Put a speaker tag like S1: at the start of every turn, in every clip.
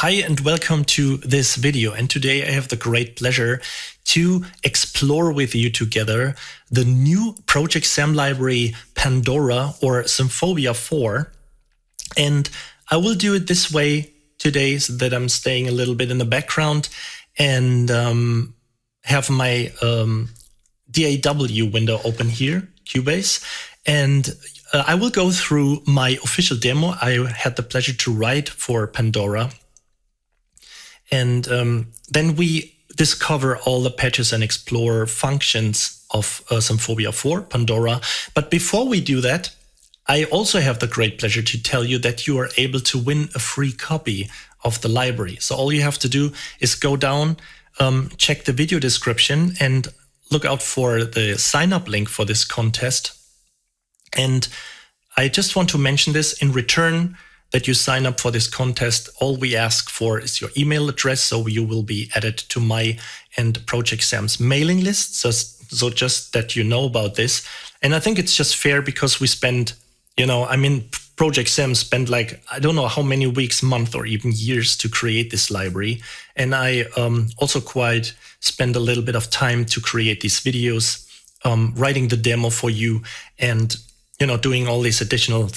S1: Hi and welcome to this video, and today I have the great pleasure to explore with you together the new ProjectSAM library PANDORA or Symphobia 4. And I will do it this way today so that I'm staying a little bit in the background and have my DAW window open here, Cubase, and I will go through my official demo I had the pleasure to write for PANDORA. And then we discover all the patches and explore functions of Symphobia 4, PANDORA. But before we do that, I also have the great pleasure to tell you that you are able to win a free copy of the library. So all you have to do is go down, check the video description, and look out for the sign-up link for this contest. And I just want to mention this in return that you sign up for this contest. All we ask for is your email address, so you will be added to my and ProjectSAM's mailing list. So just that you know about this. And I think it's just fair because we spend, ProjectSAM spent like, I don't know how many weeks, months, or even years to create this library. And I also quite spend a little bit of time to create these videos, writing the demo for you, and doing all these additional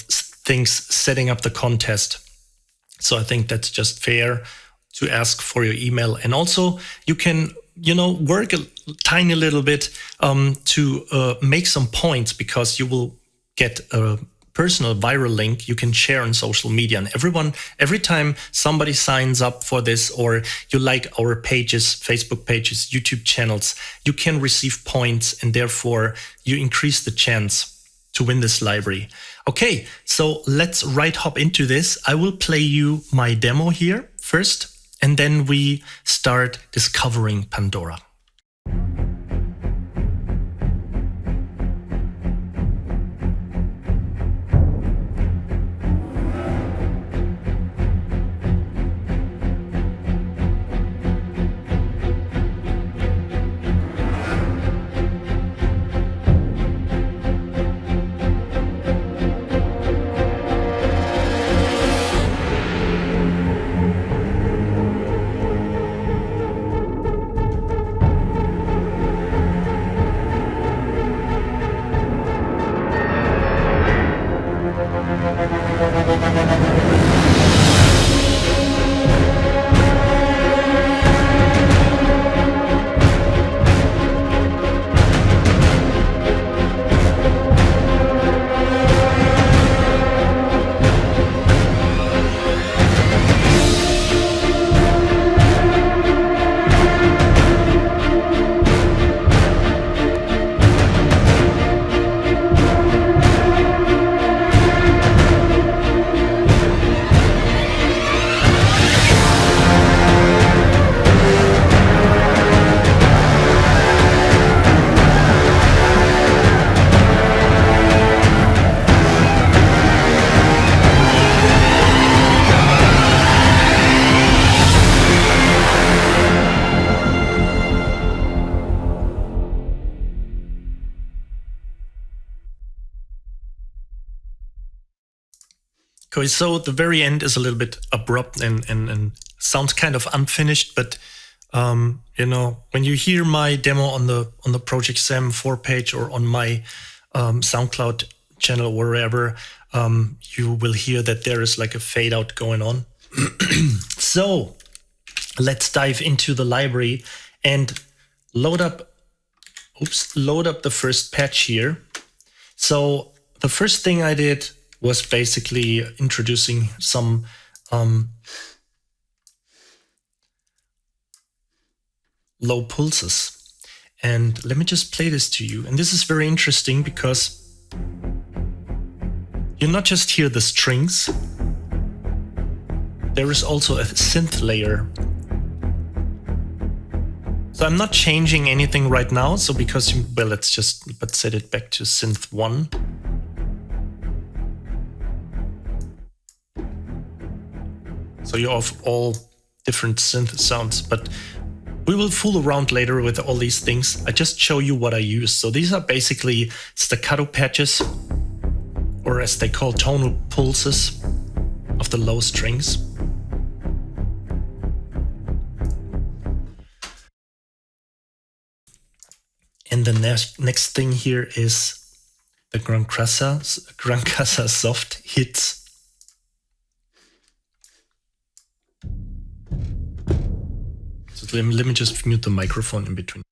S1: things, setting up the contest. So I think that's just fair to ask for your email. And also you can, work a tiny little bit to make some points, because you will get a personal viral link you can share on social media. And every time somebody signs up for this, or you like our pages, Facebook pages, YouTube channels, you can receive points, and therefore you increase the chance to win this library. Okay, so let's hop into this. I will play you my demo here first, and then we start discovering PANDORA. Okay, so the very end is a little bit abrupt and sounds kind of unfinished, but when you hear my demo on the ProjectSAM 4 page or on my SoundCloud channel or wherever, you will hear that there is like a fade out going on. So let's dive into the library and load up the first patch here. So the first thing I did was basically introducing some low pulses. And let me just play this to you. And this is very interesting because you not just hear the strings, there is also a synth layer. So I'm not changing anything right now. So because, let's set it back to synth 1. So you have all different synth sounds, but we will fool around later with all these things. I just show you what I use. So these are basically staccato patches, or as they call tonal pulses of the low strings. the next thing here is the Grancasa soft hits. So let me just mute the microphone in between.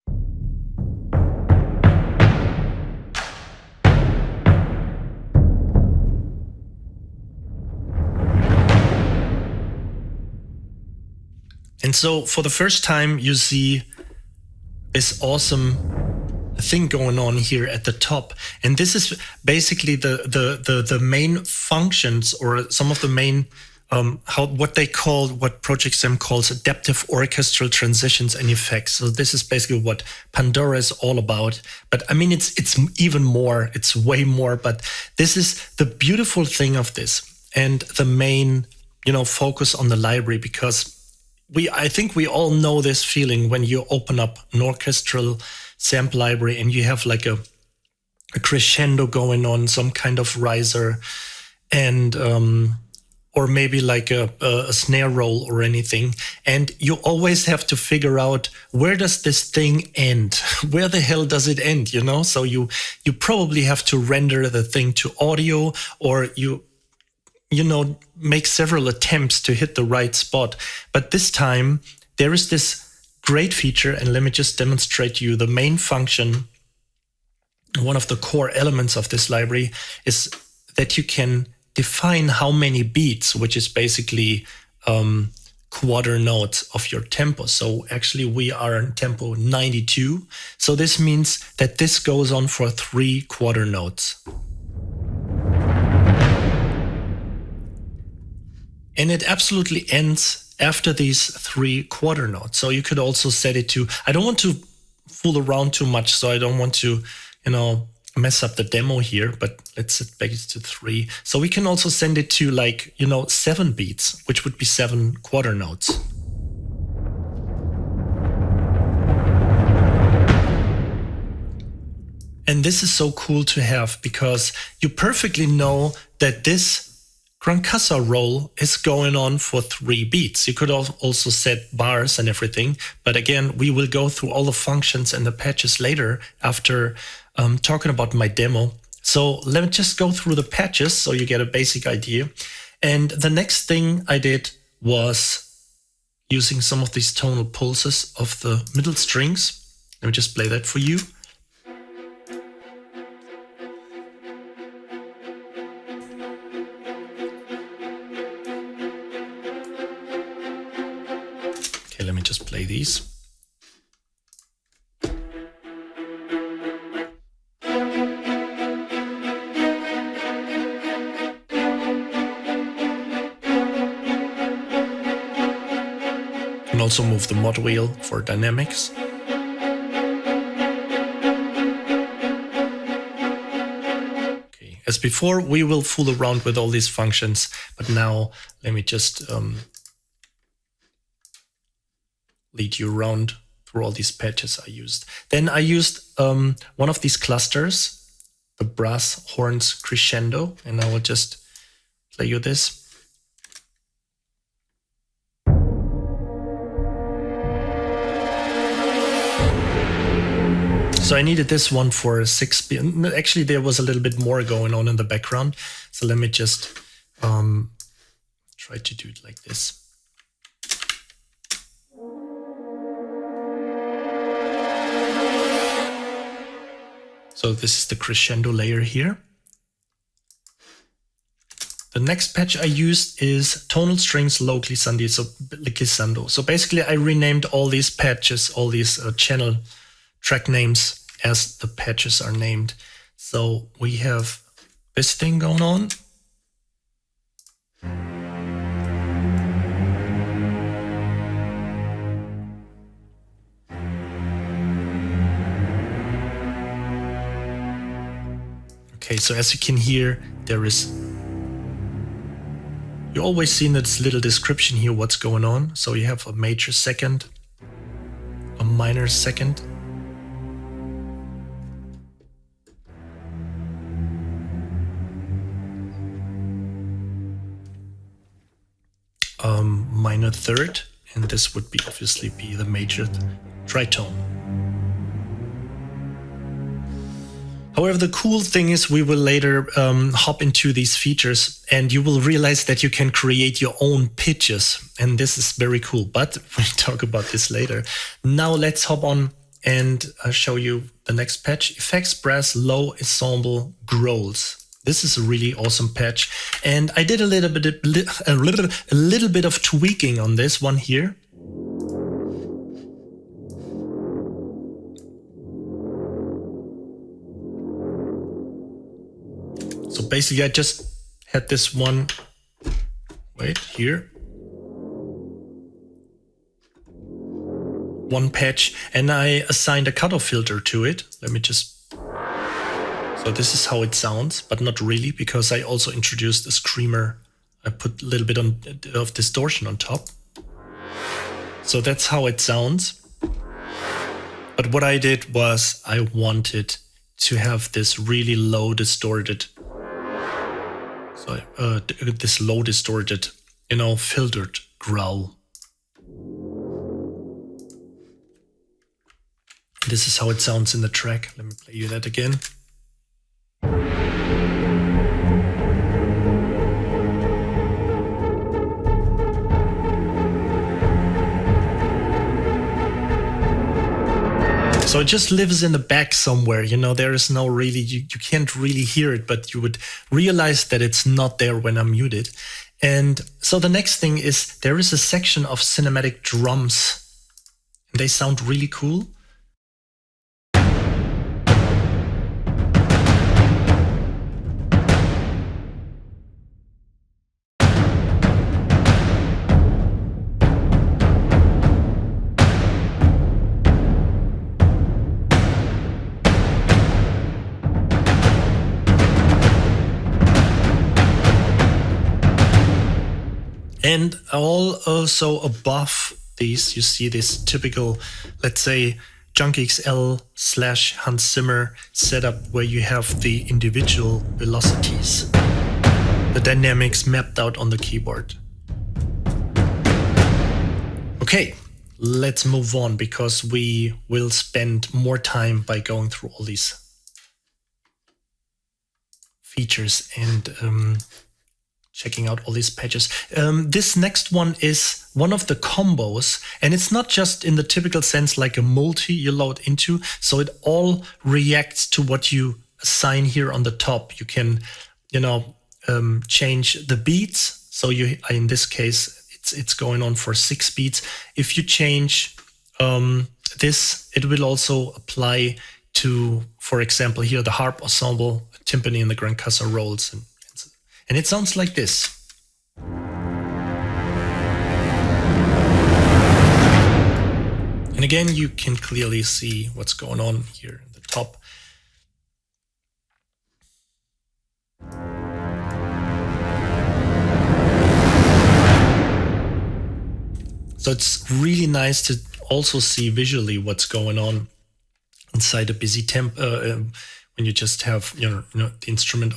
S1: And so for the first time, you see this awesome thing going on here at the top. And this is basically the main functions, or some of the main, what ProjectSAM calls adaptive orchestral transitions and effects. So this is basically what Pandora is all about. But I mean, it's even more, it's way more, but this is the beautiful thing of this, and the main, focus on the library, because I think we all know this feeling when you open up an orchestral sample library and you have like a crescendo going on, some kind of riser, and or maybe like a snare roll or anything. And you always have to figure out, where does this thing end? Where the hell does it end? So you probably have to render the thing to audio, or you make several attempts to hit the right spot. But this time there is this great feature, and let me just demonstrate to you the main function. One of the core elements of this library is that you can define how many beats, which is basically quarter notes of your tempo. So actually we are in tempo 92. So this means that this goes on for 3 quarter notes. And it absolutely ends after these 3 quarter notes. So you could also set it to, I don't want to fool around too much, so I don't want to, mess up the demo here, but let's set back to 3. So we can also send it to 7 beats, which would be 7 quarter notes. And this is so cool to have, because you perfectly know that this Grancasa roll is going on for 3 beats. You could also set bars and everything, but again, we will go through all the functions and the patches later after talking about my demo. So let me just go through the patches so you get a basic idea. And the next thing I did was using some of these tonal pulses of the middle strings. Let me just play that for you. Okay, let me just play these. You can also move the mod wheel for dynamics. Okay, as before, we will fool around with all these functions, but now let me just lead you around through all these patches I used. Then I used one of these clusters, the brass horns crescendo, and I will just play you this. So I needed this one for 6 beats. Actually, there was a little bit more going on in the background. So let me just try to do it like this. So this is the crescendo layer here. The next patch I used is tonal strings low glissando. So basically I renamed all these patches, all these channel track names as the patches are named. So we have this thing going on. Okay, so as you can hear, there is, you always see in this little description here what's going on. So you have a major second, a minor second, minor third, and this would be obviously be the major tritone. However, the cool thing is we will later hop into these features and you will realize that you can create your own pitches. And this is very cool, but we'll talk about this later. Now let's hop on and show you the next patch, Effects Brass Low Ensemble Growls. This is a really awesome patch. And I did a little bit of tweaking on this one here. So basically I just had this one, wait, here. One patch, and I assigned a cutoff filter to it. Let me just, so this is how it sounds, but not really, because I also introduced a screamer. I put a little bit of distortion on top. So that's how it sounds. But what I did was I wanted to have this really low distorted, this low distorted, you know, filtered growl. This is how it sounds in the track. Let me play you that again. So it just lives in the back somewhere, you know, there is no really, you can't really hear it, but you would realize that it's not there when I'm muted. And so the next thing is there is a section of cinematic drums. They sound really cool. And also above these, you see this typical, let's say, Junk XL / Hans Zimmer setup where you have the individual velocities, the dynamics mapped out on the keyboard. Okay, let's move on because we will spend more time by going through all these features and checking out all these patches. This next one is one of the combos, and it's not just in the typical sense like a multi you load into, so it all reacts to what you assign here on the top. You can, you know, change the beats. So you, in this case, it's going on for 6 beats. If you change this, it will also apply to, for example, here the harp ensemble, timpani, and the grand cassa rolls. And it sounds like this. And again, you can clearly see what's going on here at the top. So it's really nice to also see visually what's going on inside a busy temp. When you just have the instrument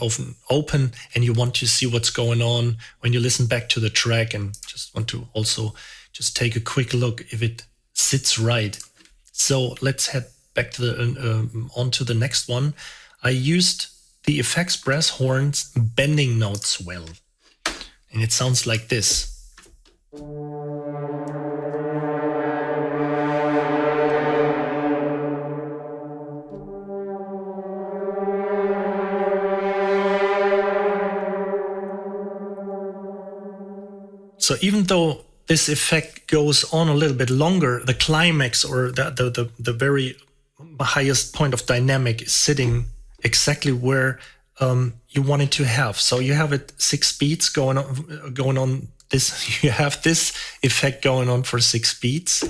S1: open and you want to see what's going on, when you listen back to the track and just want to also just take a quick look if it sits right. So let's head back to the on to the next one. I used the Effects Brass Horns bending note swell, and it sounds like this. So even though this effect goes on a little bit longer, the climax or the very highest point of dynamic is sitting exactly where you want it to have. So you have it 6 beats going on this. You have this effect going on for 6 beats.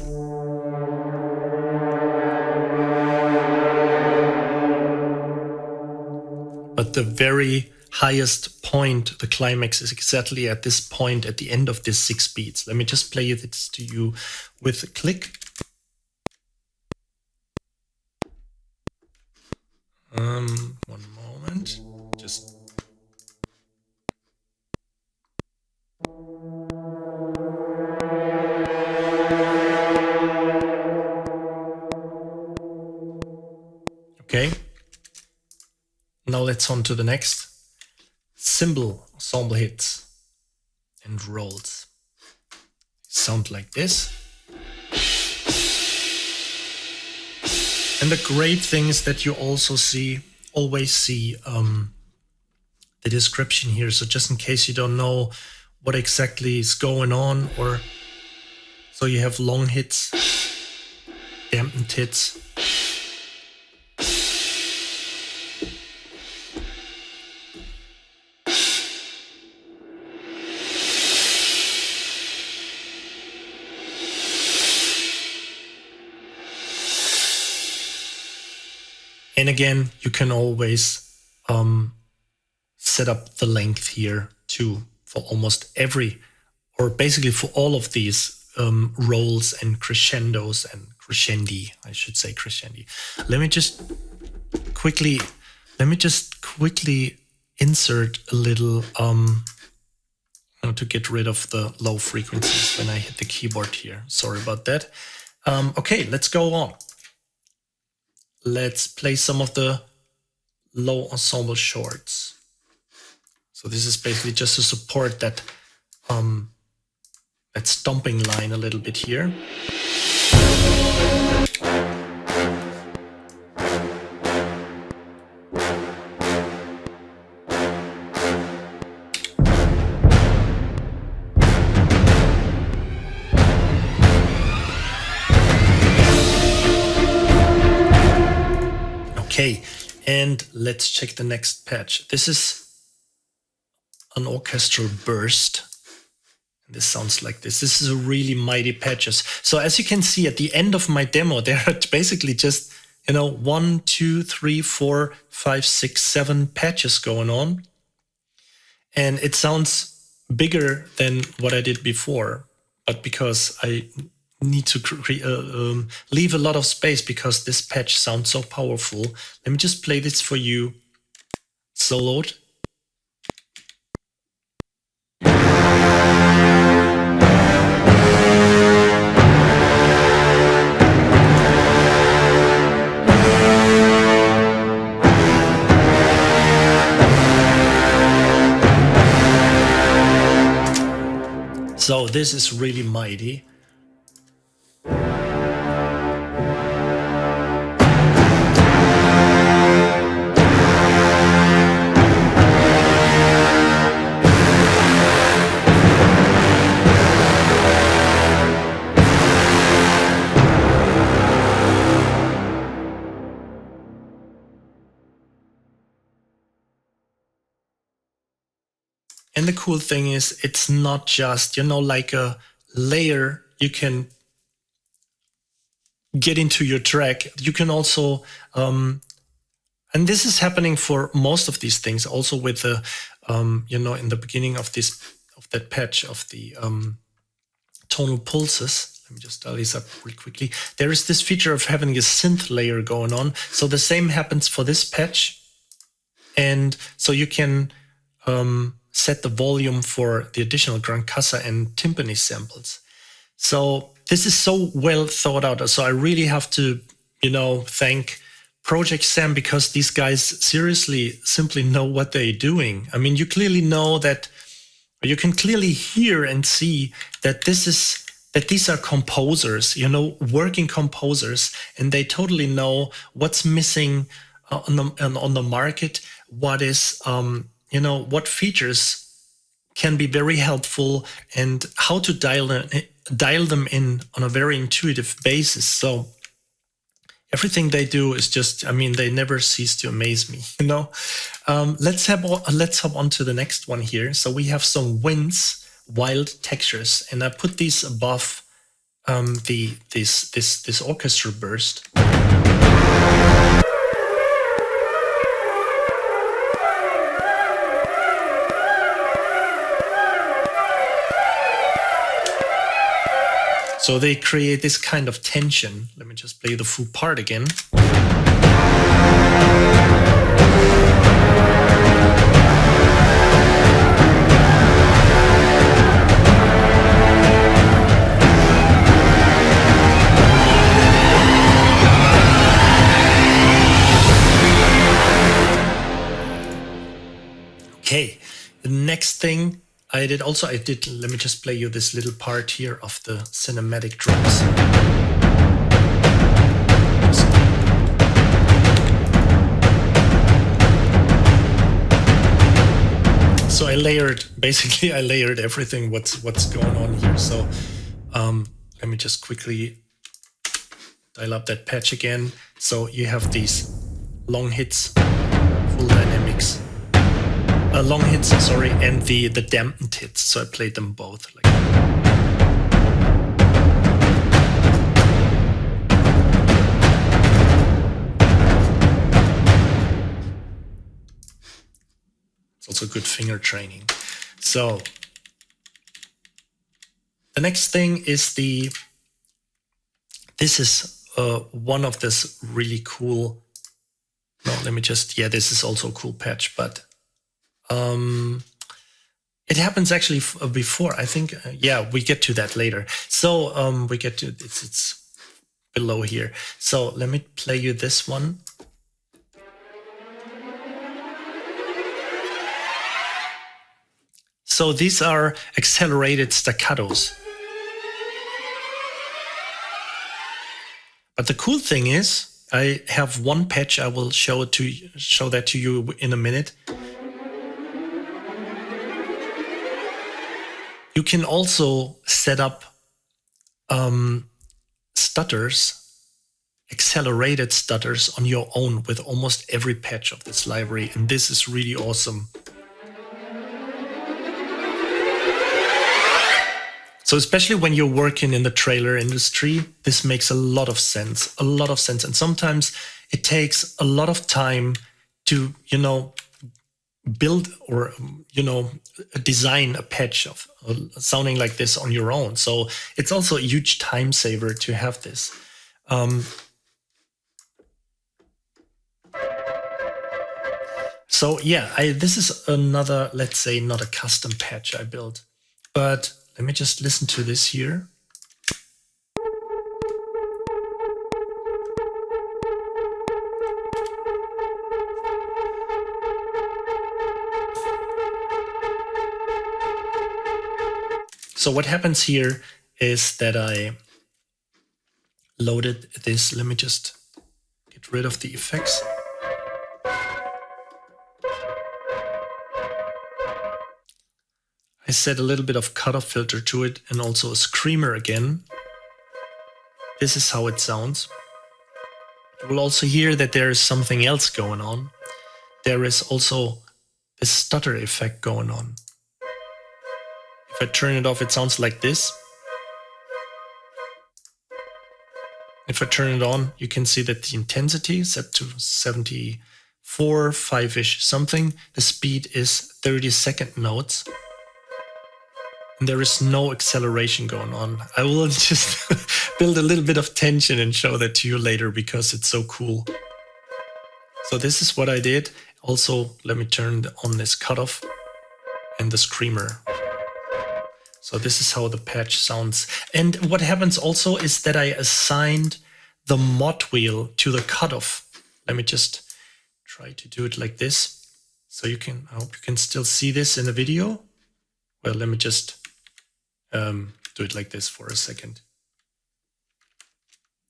S1: But the very highest point, the climax, is exactly at this point at the end of this 6 beats. Let me just play this to you with a click. One moment. Just okay. let's on to the next. Cymbal ensemble hits and rolls. Sound like this. And the great thing is that you also always see the description here. So just in case you don't know what exactly is going on, or so you have long hits, dampened hits. And again, you can always set up the length here too for almost every, or basically for all of these rolls and crescendos and crescendi, I should say crescendi. Let me just quickly insert a little to get rid of the low frequencies when I hit the keyboard here. Sorry about that. Okay, let's go on. Let's play some of the low ensemble shorts. So this is basically just to support that that stomping line a little bit here. Okay, and let's check the next patch. This is an orchestral burst. This sounds like this. This is a really mighty patches. So as you can see at the end of my demo, there are basically just, 1, 2, 3, 4, 5, 6, 7 patches going on. And it sounds bigger than what I did before, but because I need to leave a lot of space because this patch sounds so powerful. Let me just play this for you soloed. So this is really mighty. And the cool thing is, it's not just, like a layer you can get into your track. You can also, and this is happening for most of these things, also with the, in the beginning of that patch of the tonal pulses. Let me just dial these up really quickly. There is this feature of having a synth layer going on. So the same happens for this patch. And so you can set the volume for the additional Gran Casa and timpani samples. So this is so well thought out. So I really have to, thank ProjectSAM, because these guys seriously simply know what they're doing. I mean, you clearly know that, you can clearly hear and see that these are composers, working composers, and they totally know what's missing on the market, what is, what features can be very helpful, and how to dial them in on a very intuitive basis. So everything they do is just, they never cease to amaze me. Let's hop on to the next one here. So we have some winds, wild textures, and I put these above this orchestra burst. So they create this kind of tension. Let me just play the full part again. Okay, the next thing I did, let me just play you this little part here of the cinematic drums. So I layered everything what's going on here. So let me just quickly dial up that patch again. So you have these long hits, full dynamics, long hits, sorry, and the dampened hits. So I played them both. Like it's also good finger training. So the next thing is this is one of this really cool. No, let me just, this is also a cool patch, but it happens actually before, I think. We get to that later. So we get to, it's below here. So let me play you this one. So these are accelerated staccatos. But the cool thing is, I have one patch. I will show that to you in a minute. You can also set up stutters, accelerated stutters on your own with almost every patch of this library, and this is really awesome. So especially when you're working in the trailer industry, this makes a lot of sense, And sometimes it takes a lot of time to, build or, design a patch of sounding like this on your own. So it's also a huge time saver to have this. This is another, let's say, not a custom patch I built, but let me just listen to this here. So what happens here is that I loaded this. Let me just get rid of the effects. I set a little bit of cutoff filter to it and also a screamer again. This is how it sounds. You will also hear that there is something else going on. There is also a stutter effect going on. If I turn it off, it sounds like this. If I turn it on, you can see that the intensity is set to 74, 5-ish something. The speed is 30-second notes. And there is no acceleration going on. I will just build a little bit of tension and show that to you later because it's so cool. So this is what I did. Also, let me turn on this cutoff and the screamer. So this is how the patch sounds. And what happens also is that I assigned the mod wheel to the cutoff. Let me just try to do it like this. So I hope you can still see this in the video. Well, let me just do it like this for a second.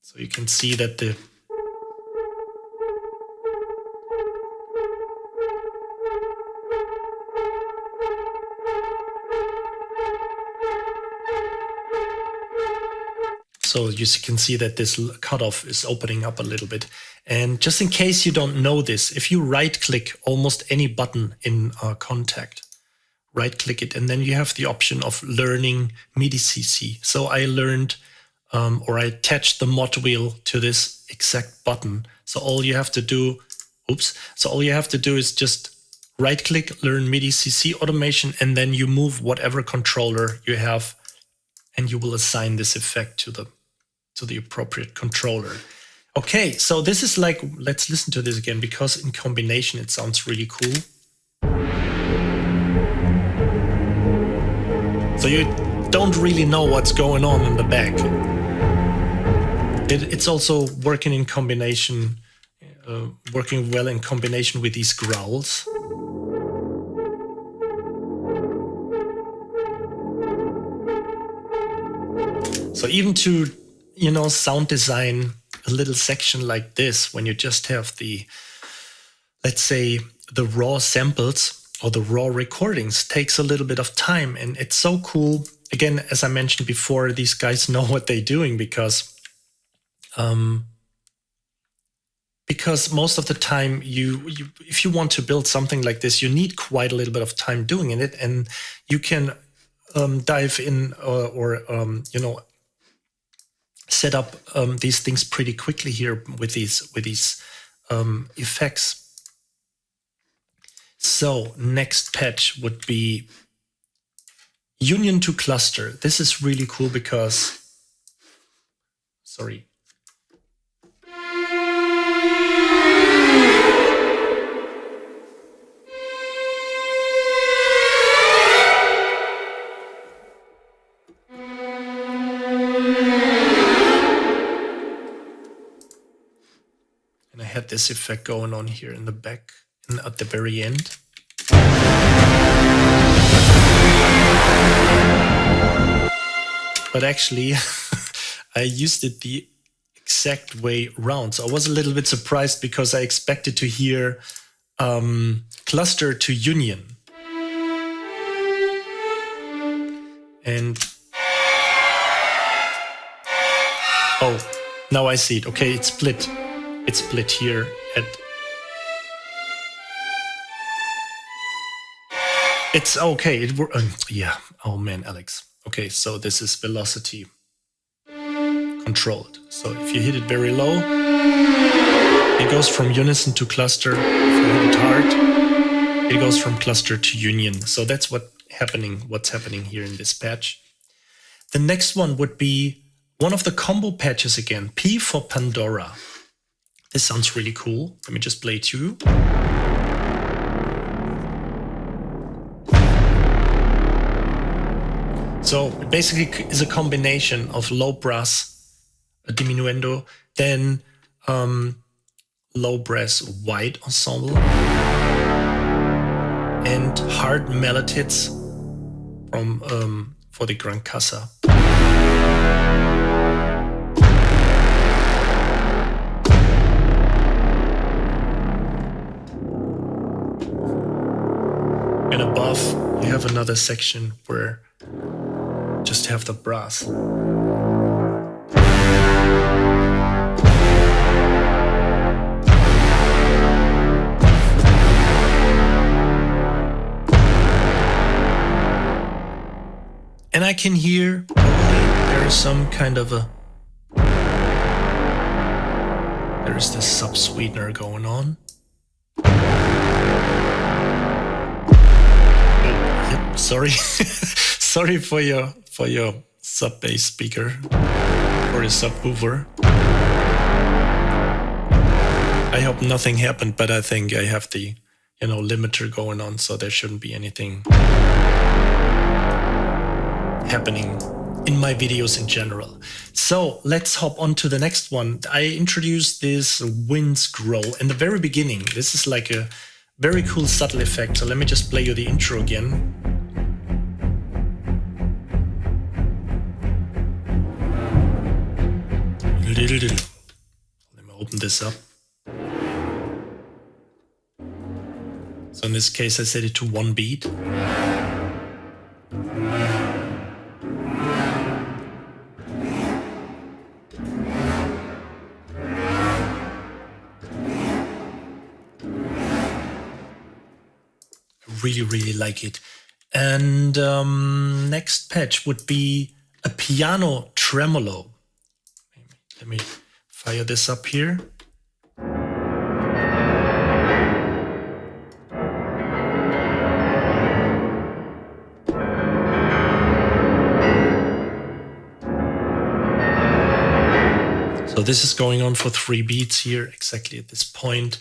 S1: So you can see that the So you can see that this cutoff is opening up a little bit. And just in case you don't know this, if you right-click almost any button in Kontakt, right-click it, and then you have the option of learning MIDI-CC. So I learned, or I attached the mod wheel to this exact button. So all you have to do, is just right-click, learn MIDI-CC automation, and then you move whatever controller you have, and you will assign this effect to the appropriate controller. Okay, so this is like, let's listen to this again, because in combination it sounds really cool. So you don't really know what's going on in the back. It's also working in combination, working well in combination with these growls. So even to, you know, sound design a little section like this, when you just have the, let's say, the raw samples or the raw recordings, takes a little bit of time. And it's so cool. Again, as I mentioned before, these guys know what they're doing because most of the time if you want to build something like this, you need quite a little bit of time doing it, and you can dive in or you know, set up these things pretty quickly here with these effects. So next patch would be union to cluster. This is really cool because, sorry. And I had this effect going on here in the back and at the very end. But actually, I used it the exact way round. So I was a little bit surprised because I expected to hear cluster to union. And oh, now I see it. Okay, it's split. It's split here at. It's okay. Yeah. Oh man, Alex. Okay, so this is velocity controlled. So if you hit it very low, it goes from unison to cluster. If you hit it hard, it goes from cluster to union. So that's what's happening here in this patch. The next one would be one of the combo patches again, P for Pandora. This sounds really cool. Let me just play it to you. So it basically is a combination of low brass, a diminuendo, then low brass wide ensemble, and hard melodies from for the Gran Casa. And above, you have another section where just have the brass. And I can hear there is some kind of a, there is this sub-sweetener going on. Yep, sorry. Sorry for your sub-bass speaker or your subwoofer. I hope nothing happened, but I think I have the, you know, limiter going on, so there shouldn't be anything happening in my videos in general. So let's hop on to the next one. I introduced this wind scroll in the very beginning. This is like a very cool subtle effect. So let me just play you the intro again. Let me open this up. So in this case, I set it to 1 beat. Really like it. And next patch would be a piano tremolo. Let me fire this up here. So this is going on for 3 beats here, exactly at this point,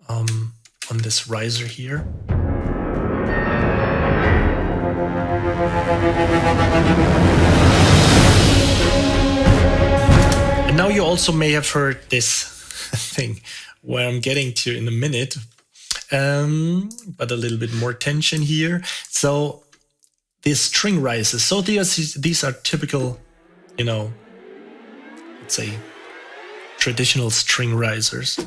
S1: on this riser here. And now you also may have heard this thing where I'm getting to in a minute, but a little bit more tension here. So the string rises. So these are typical you know, let's say traditional string risers.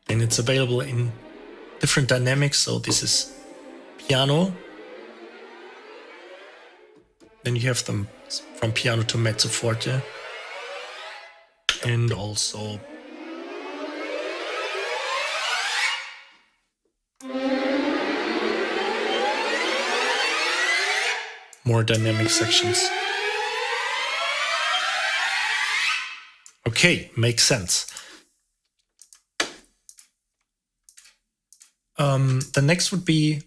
S1: And it's available in different dynamics. So this is piano. Then you have them from piano to mezzo forte. And also more dynamic sections. Okay, makes sense. The next would be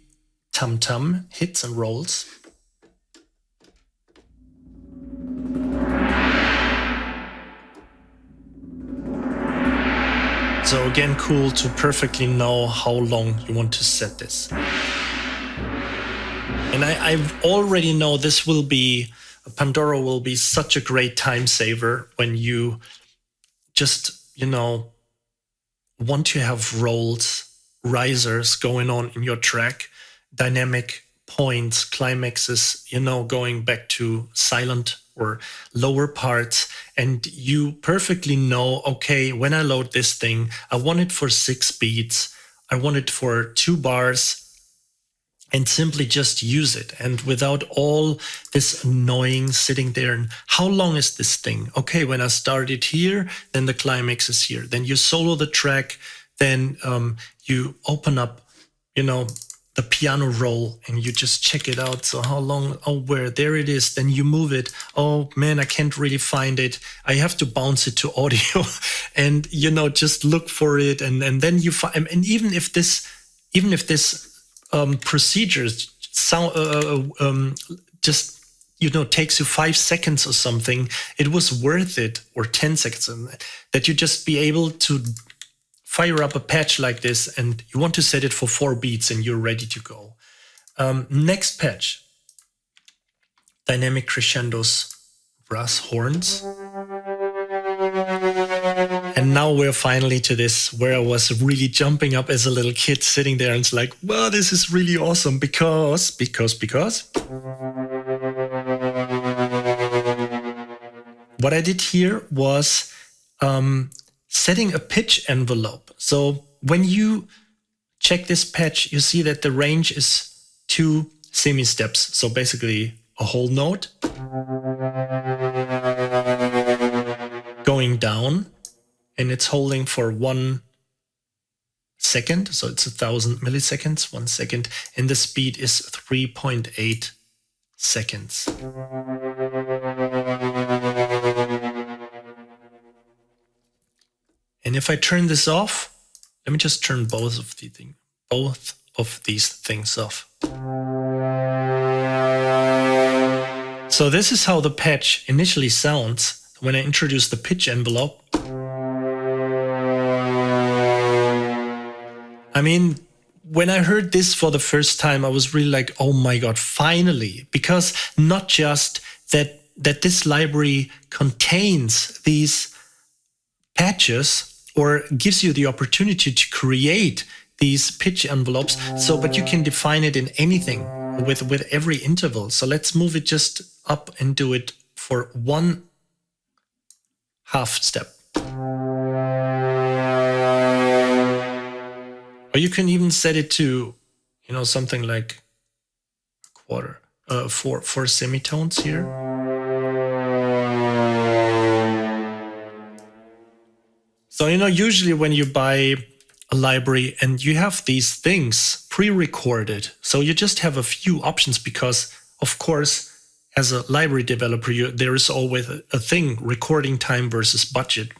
S1: tam-tam, hits and rolls. So again, cool to perfectly know how long you want to set this. And I already know this will be, Pandora will be such a great time saver when you just, you know, want to have rolls, risers going on in your track, dynamic points, climaxes, you know, going back to silent or lower parts, and you perfectly know, okay, when I load this thing, I want it for 6 beats, I want it for 2 bars, and simply just use it. And without all this annoying sitting there and how long is this thing? Okay, when I start it here, then the climax is here. Then you solo the track, then you open up, you know, the piano roll and you just check it out. So how long? Oh, where? There it is. Then you move it. Oh man, I can't really find it. I have to bounce it to audio and, you know, just look for it. And then you find, and even if this procedures sound just, you know, takes you 5 seconds or something, it was worth it, or 10 seconds, that you just be able to fire up a patch like this, and you want to set it for 4 beats and you're ready to go. Next patch, dynamic crescendos, brass horns. And now we're finally to this where I was really jumping up as a little kid sitting there and it's like, well, this is really awesome because. What I did here was setting a pitch envelope. So when you check this patch, you see that the range is 2 semi-steps. So basically a whole note going down, and it's holding for 1 second. So it's 1,000 milliseconds, 1 second. And the speed is 3.8 seconds. And if I turn this off, let me just turn both of these things off. So this is how the patch initially sounds when I introduce the pitch envelope. I mean, when I heard this for the first time, I was really like, oh my God, finally. Because not just that this library contains these patches or gives you the opportunity to create these pitch envelopes, but you can define it in anything with every interval. So let's move it just up and do it for 1 half step. Or you can even set it to, you know, something like a quarter, 4 semitones here. So, you know, usually when you buy a library and you have these things pre-recorded, so you just have a few options because, of course, as a library developer, there is always a thing, recording time versus budget.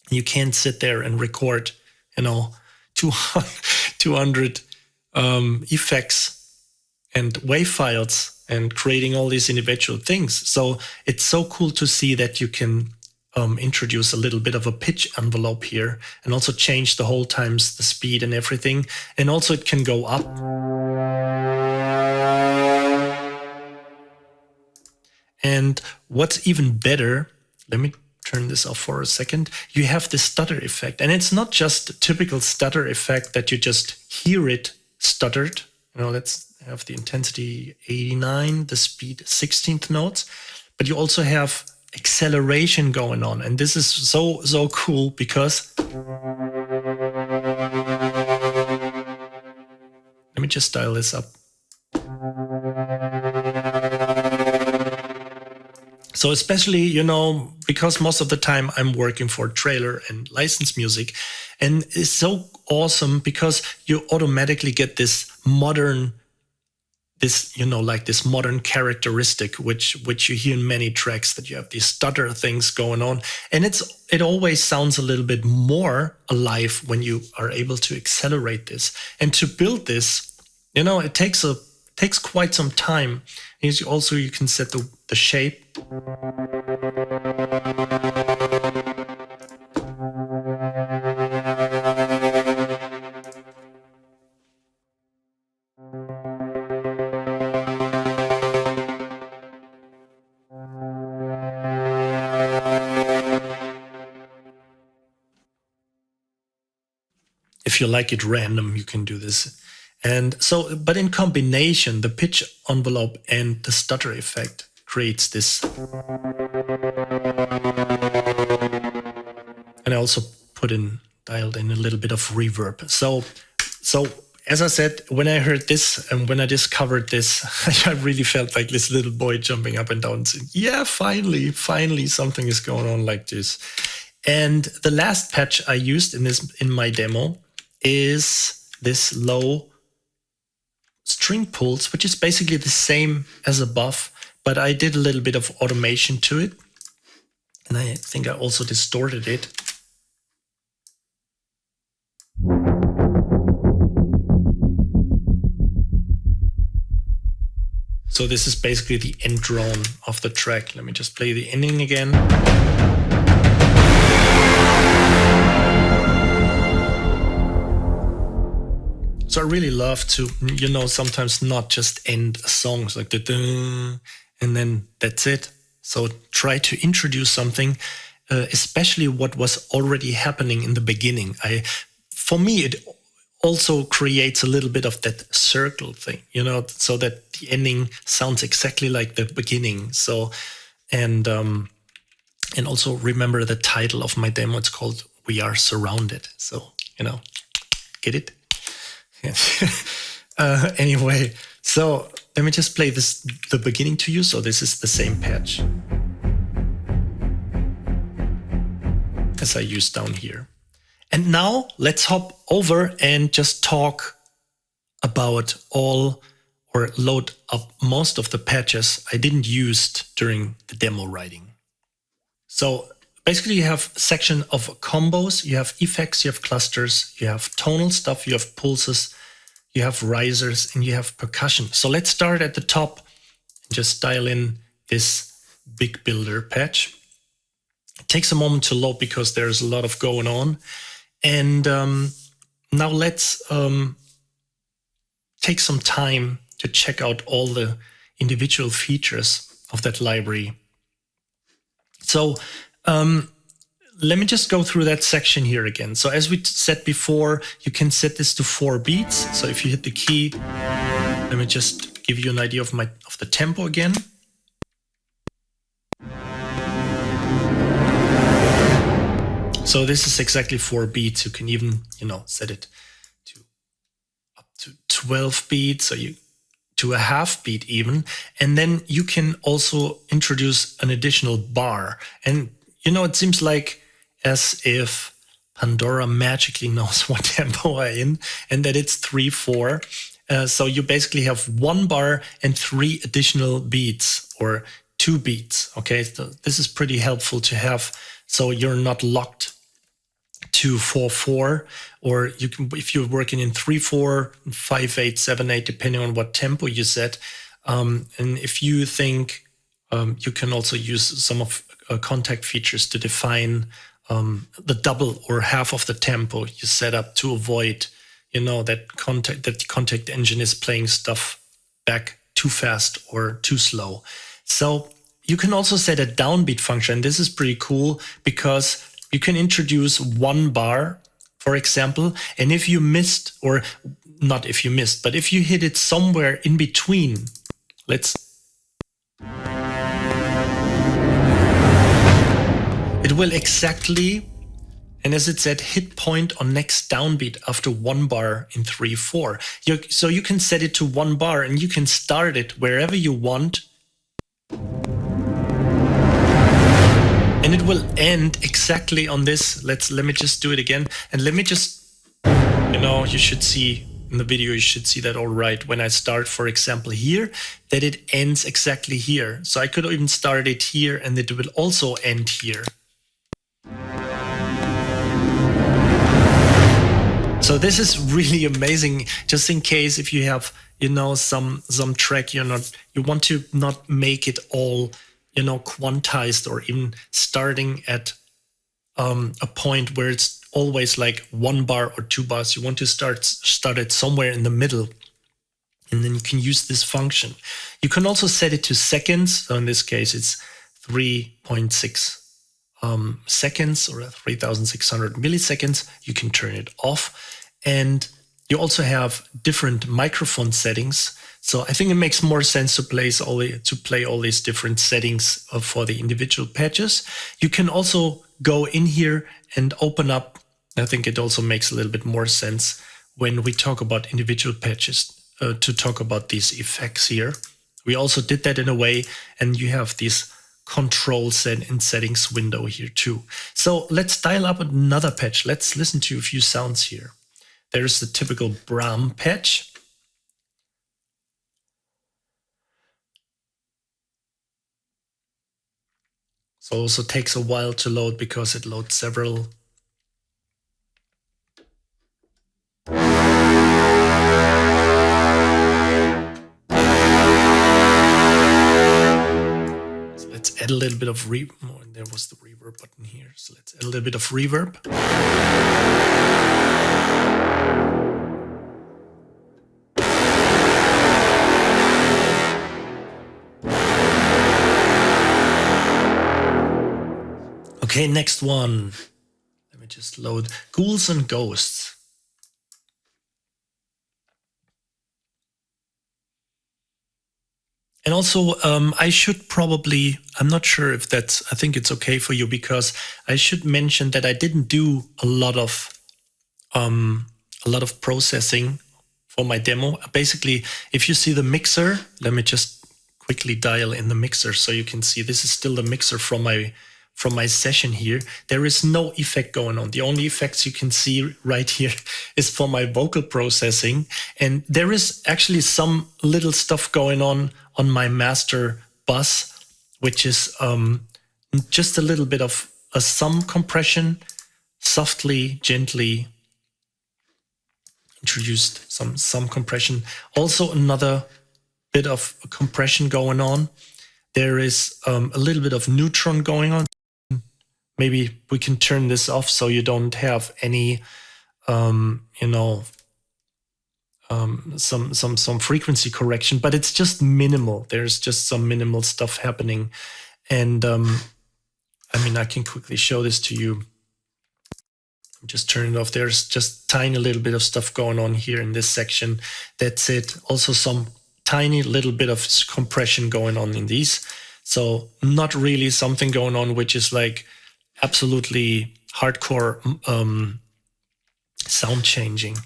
S1: You can't sit there and record, you know, 200 effects and wave files and creating all these individual things. So it's so cool to see that you can introduce a little bit of a pitch envelope here and also change the whole times, the speed and everything. And also it can go up. And what's even better, let me turn this off for a second. You have the stutter effect. And it's not just a typical stutter effect that you just hear it stuttered let's have the intensity 89, the speed 16th notes, but you also have acceleration going on. And this is so cool because let me just dial this up. So especially, because most of the time I'm working for trailer and license music, and it's so awesome because you automatically get this modern, this modern characteristic, which you hear in many tracks, that you have these stutter things going on. And it always sounds a little bit more alive when you are able to accelerate this. And to build this, it takes quite some time. And also you can set the shape. If you like it random, you can do this. And so, but in combination, the pitch envelope and the stutter effect creates this. And I also dialed in a little bit of reverb. So as I said, when I heard this and when I discovered this, I really felt like this little boy jumping up and down saying, yeah, finally something is going on like this. And the last patch I used in my demo is this low string pulse, which is basically the same as above, but I did a little bit of automation to it. And I think I also distorted it. So this is basically the end drone of the track. Let me just play the ending again. So I really love to, sometimes not just end songs like the and then that's it. So try to introduce something, especially what was already happening in the beginning. For me, it also creates a little bit of that circle thing, so that the ending sounds exactly like the beginning. So, and also remember the title of my demo. It's called "We Are Surrounded." So get it. Anyway, so let me just play the beginning to you. So this is the same patch as I used down here. And now let's hop over and just talk about load up most of the patches I didn't use during the demo writing. So basically you have a section of combos, you have effects, you have clusters, you have tonal stuff, you have pulses, you have risers, and you have percussion. So let's start at the top and just dial in this big builder patch. It takes a moment to load because there's a lot of going on. And now let's take some time to check out all the individual features of that library. So let me just go through that section here again. So as we said before, you can set this to 4 beats. So if you hit the key, let me just give you an idea of the tempo again. So this is exactly 4 beats. You can even, set it to up to 12 beats, so to a half beat even. And then you can also introduce an additional bar. And, it seems like as if Pandora magically knows what tempo I'm in and that it's 3/4. So you basically have 1 bar and 3 additional beats or 2 beats. Okay, so this is pretty helpful to have. So you're not locked to 4/4, or you can, if you're working in 3/4, 5/8, 7/8, depending on what tempo you set. And if you think you can also use some of Kontakt features to define the double or half of the tempo you set up to avoid, that Kontakt engine is playing stuff back too fast or too slow. So you can also set a downbeat function. This is pretty cool because you can introduce 1 bar, for example, and if you missed, or not if you missed, but if you hit it somewhere in between, it will exactly, and as it said, hit point on next downbeat after 1 bar in 3/4. So you can set it to 1 bar and you can start it wherever you want. And it will end exactly on this. Let me just do it again. And let me just, you should see in the video, you should see that all right. When I start, for example, here, that it ends exactly here. So I could even start it here and it will also end here. So this is really amazing, just in case if you have, some track you want to not make it all, quantized, or even starting at a point where it's always like 1 bar or 2 bars. You want to start it somewhere in the middle, and then you can use this function. You can also set it to seconds. So in this case, it's 3.6 seconds, or 3,600 milliseconds. You can turn it off. And you also have different microphone settings. So I think it makes more sense to play all these different settings for the individual patches. You can also go in here and open up. I think it also makes a little bit more sense when we talk about individual patches to talk about these effects here. We also did that in a way, and you have these controls and settings window here too. So let's dial up another patch. Let's listen to a few sounds here. There's the typical Bram patch. So also takes a while to load because it loads several. So let's add a little bit of reverb. There was the reverb button here. So let's add a little bit of reverb. Okay, next one. Let me just load Ghouls and Ghosts. And also, I should probably, I'm not sure if that's, I think it's okay for you, because I should mention that I didn't do a lot of processing for my demo. Basically, if you see the mixer, let me just quickly dial in the mixer so you can see this is still the mixer from my session here. There is no effect going on. The only effects you can see right here is for my vocal processing. And there is actually some little stuff going on my master bus, which is just a little bit of some compression, softly, gently introduced some compression. Also another bit of compression going on. There is a little bit of neutron going on. Maybe we can turn this off so you don't have any, some frequency correction, but it's just minimal. There's just some minimal stuff happening. And I can quickly show this to you. Just turn it off. There's just tiny little bit of stuff going on here in this section. That's it. Also some tiny little bit of compression going on in these. So not really something going on which is like absolutely hardcore sound changing.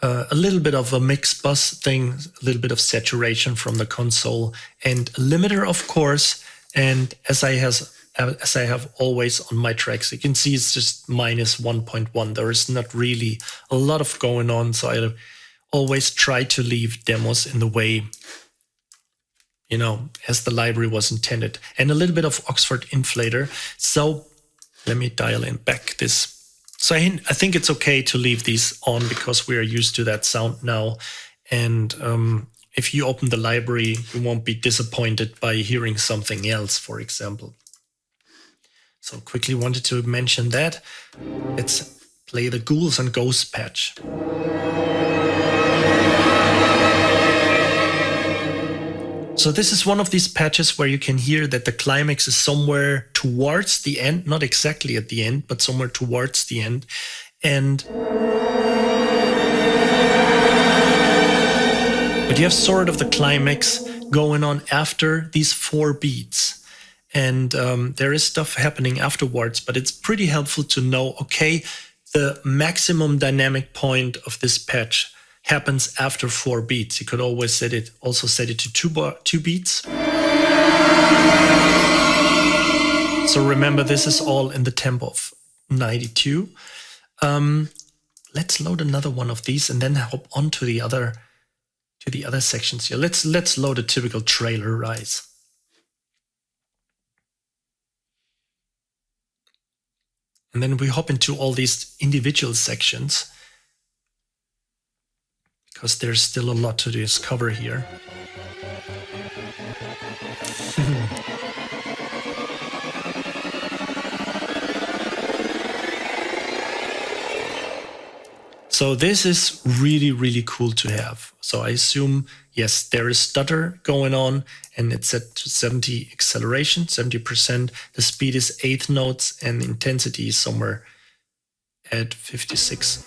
S1: A little bit of a mix bus thing, a little bit of saturation from the console, and a limiter, of course. And as I have always on my tracks, you can see it's just minus 1.1. There is not really a lot of going on. So I always try to leave demos in the way, as the library was intended. And a little bit of Oxford inflator. So let me dial in back this. So I think it's okay to leave these on because we are used to that sound now. And if you open the library, you won't be disappointed by hearing something else, for example. So quickly wanted to mention that. Let's play the Ghouls and Ghosts patch. So this is one of these patches where you can hear that the climax is somewhere towards the end, not exactly at the end, but somewhere towards the end. And But you have sort of the climax going on after these 4 beats. And there is stuff happening afterwards, but it's pretty helpful to know, okay, the maximum dynamic point of this patch happens after 4 beats. You could always set it to 2 beats. So remember, this is all in the tempo of 92. Let's load another one of these and then hop on to the other sections here. Let's load a typical trailer rise. And then we hop into all these individual sections, because there's still a lot to discover here. So this is really, really cool to have. So I assume, yes, there is stutter going on, and it's at 70 acceleration, 70%. The speed is 8th notes, and the intensity is somewhere at 56.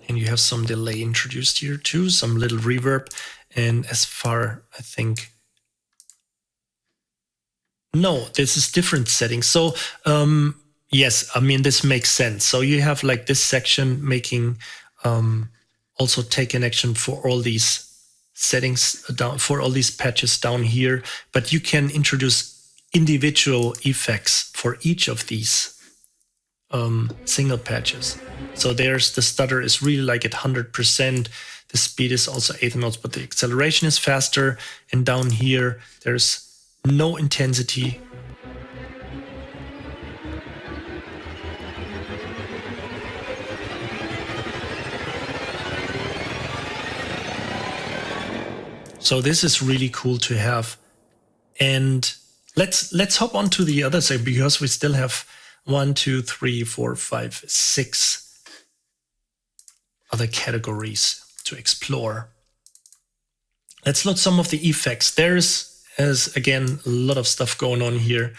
S1: And you have some delay introduced here too, some little reverb. And as far, I think, no, this is different settings. So yes, I mean, this makes sense. So you have like this section making also take an action for all these settings down, for all these patches down here, but you can introduce individual effects for each of these single patches. So there's the stutter is really like at 100%. The speed is also 8th notes, but the acceleration is faster. And down here, there's no intensity. So this is really cool to have. And let's hop on to the other side, because we still have 1, 2, 3, 4, 5, 6 other categories to explore. Let's load some of the effects. There's, as again, a lot of stuff going on here.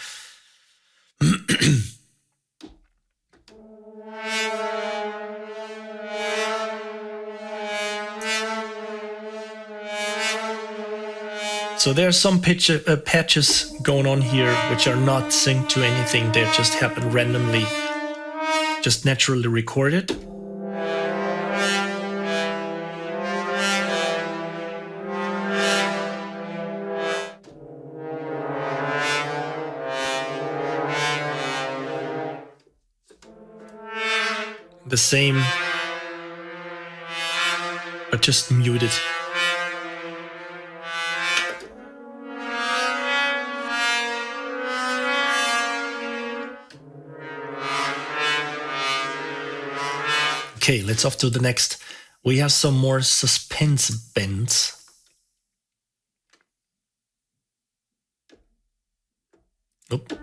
S1: So there are some patches going on here which are not synced to anything. They just happen randomly, just naturally recorded. The same, but just muted. Okay, let's off to the next. We have some more suspense bends. Oop.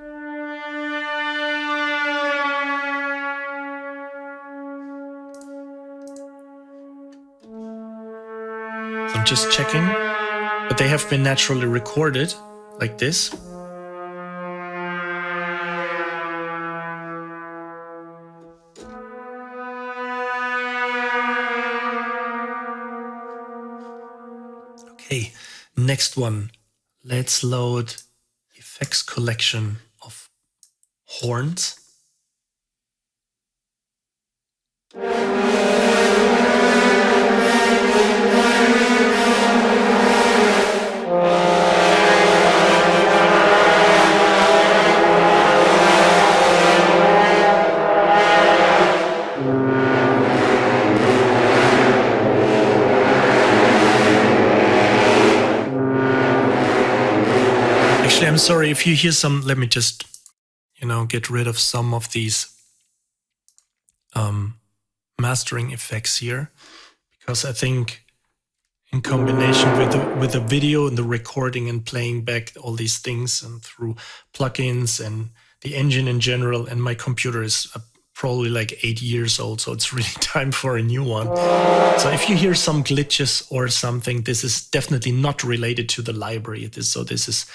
S1: I'm just checking, but they have been naturally recorded like this. Okay, next one. Let's load effects collection of horns. I'm sorry if you hear some, let me just, get rid of some of these mastering effects here, because I think in combination with the video and the recording and playing back all these things and through plugins and the engine in general, and my computer is probably like 8 years old, so it's really time for a new one. So if you hear some glitches or something, this is definitely not related to the library. This is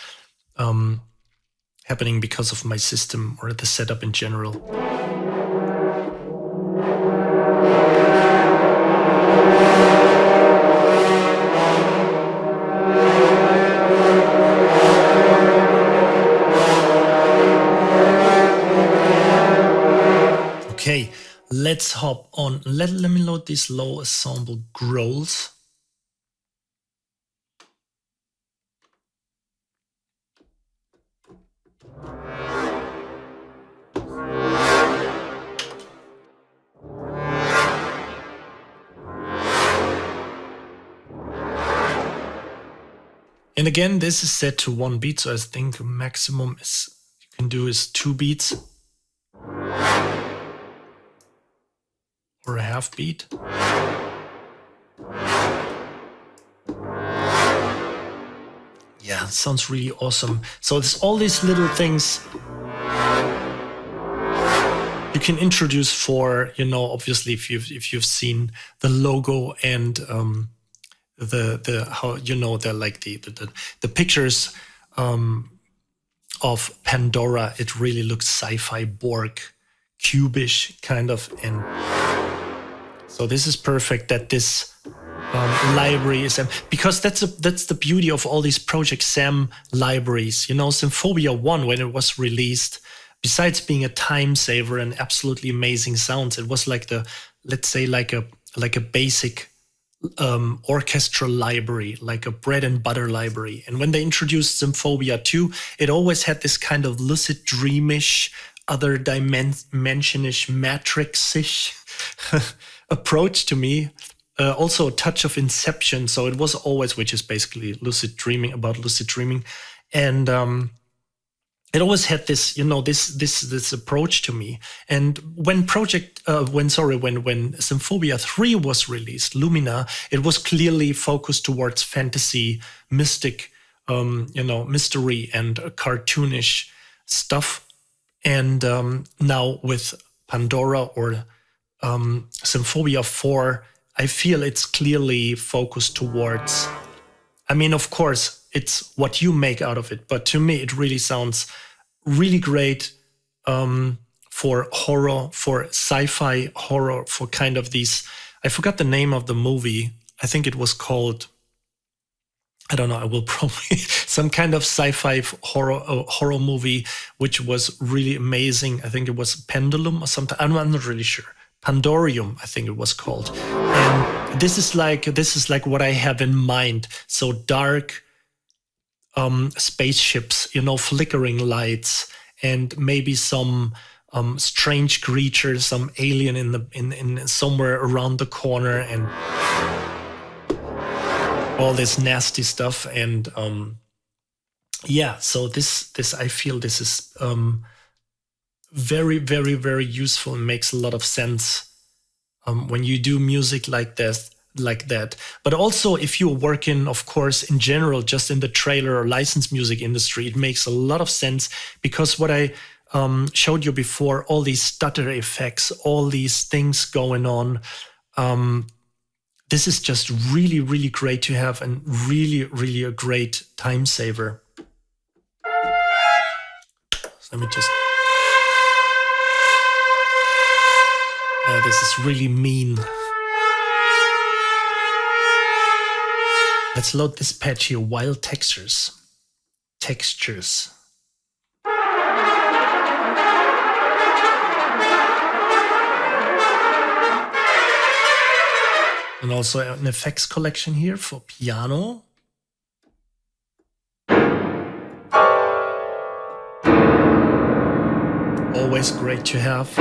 S1: happening because of my system or the setup in general. Okay, let's hop on. Let me load these low ensemble growls. And again, this is set to 1 beat, so I think maximum is you can do is 2 beats or a half beat. Yeah, it sounds really awesome. So there's all these little things you can introduce for, you know, obviously if you've seen the logo and the how, you know, the like the pictures of Pandora, it really looks sci-fi Borg, cubish kind of, and so this is perfect that this library is, because that's the beauty of all these ProjectSAM libraries. You know, Symphobia 1, when it was released, besides being a time saver and absolutely amazing sounds, it was like the, let's say, like a basic orchestral library, like a bread and butter library. And when they introduced Symphobia 2, it always had this kind of lucid dreamish, other dimensionish, matrix-ish approach to me. Also a touch of Inception. So it was always, which is basically lucid dreaming, about lucid dreaming. And it always had this, you know, this approach to me. And when when Symphobia 3 was released, Lumina, it was clearly focused towards fantasy, mystic, you know, mystery and cartoonish stuff. And now with Pandora or Symphobia 4, I feel it's clearly focused towards, I mean, of course, it's what you make out of it, but to me, it really sounds really great for horror, for sci-fi horror, for kind of these, I forgot the name of the movie. I think it was called, I don't know, I will probably, some kind of sci-fi horror movie, which was really amazing. I think it was Pendulum or something. I'm not really sure. Pandorium, I think it was called. And this is like what I have in mind. So dark spaceships, you know, flickering lights, and maybe some strange creature, some alien in somewhere around the corner, and all this nasty stuff. And yeah, so this I feel this is very, very, very useful and makes a lot of sense when you do music like this, like that. But also if you're working, of course, in general, just in the trailer or licensed music industry, it makes a lot of sense, because what I showed you before, all these stutter effects, all these things going on, this is just really, really great to have, and really, really a great time saver. So let me just... this is really mean. Let's load this patch here, Wild Textures. Textures. And also an effects collection here for piano. Always great to have.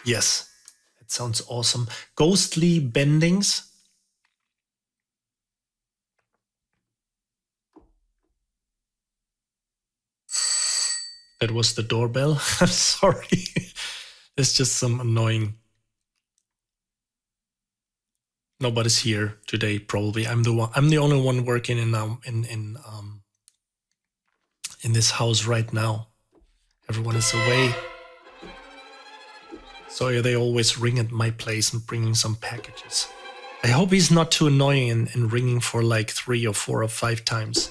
S1: Yes, it sounds awesome. Ghostly bendings. That was the doorbell. I'm sorry. It's just some annoying. Nobody's here today. Probably I'm the only one working in this house right now. Everyone is away. So yeah, they always ring at my place and bringing some packages. I hope he's not too annoying and ringing for like 3 or 4 or 5 times.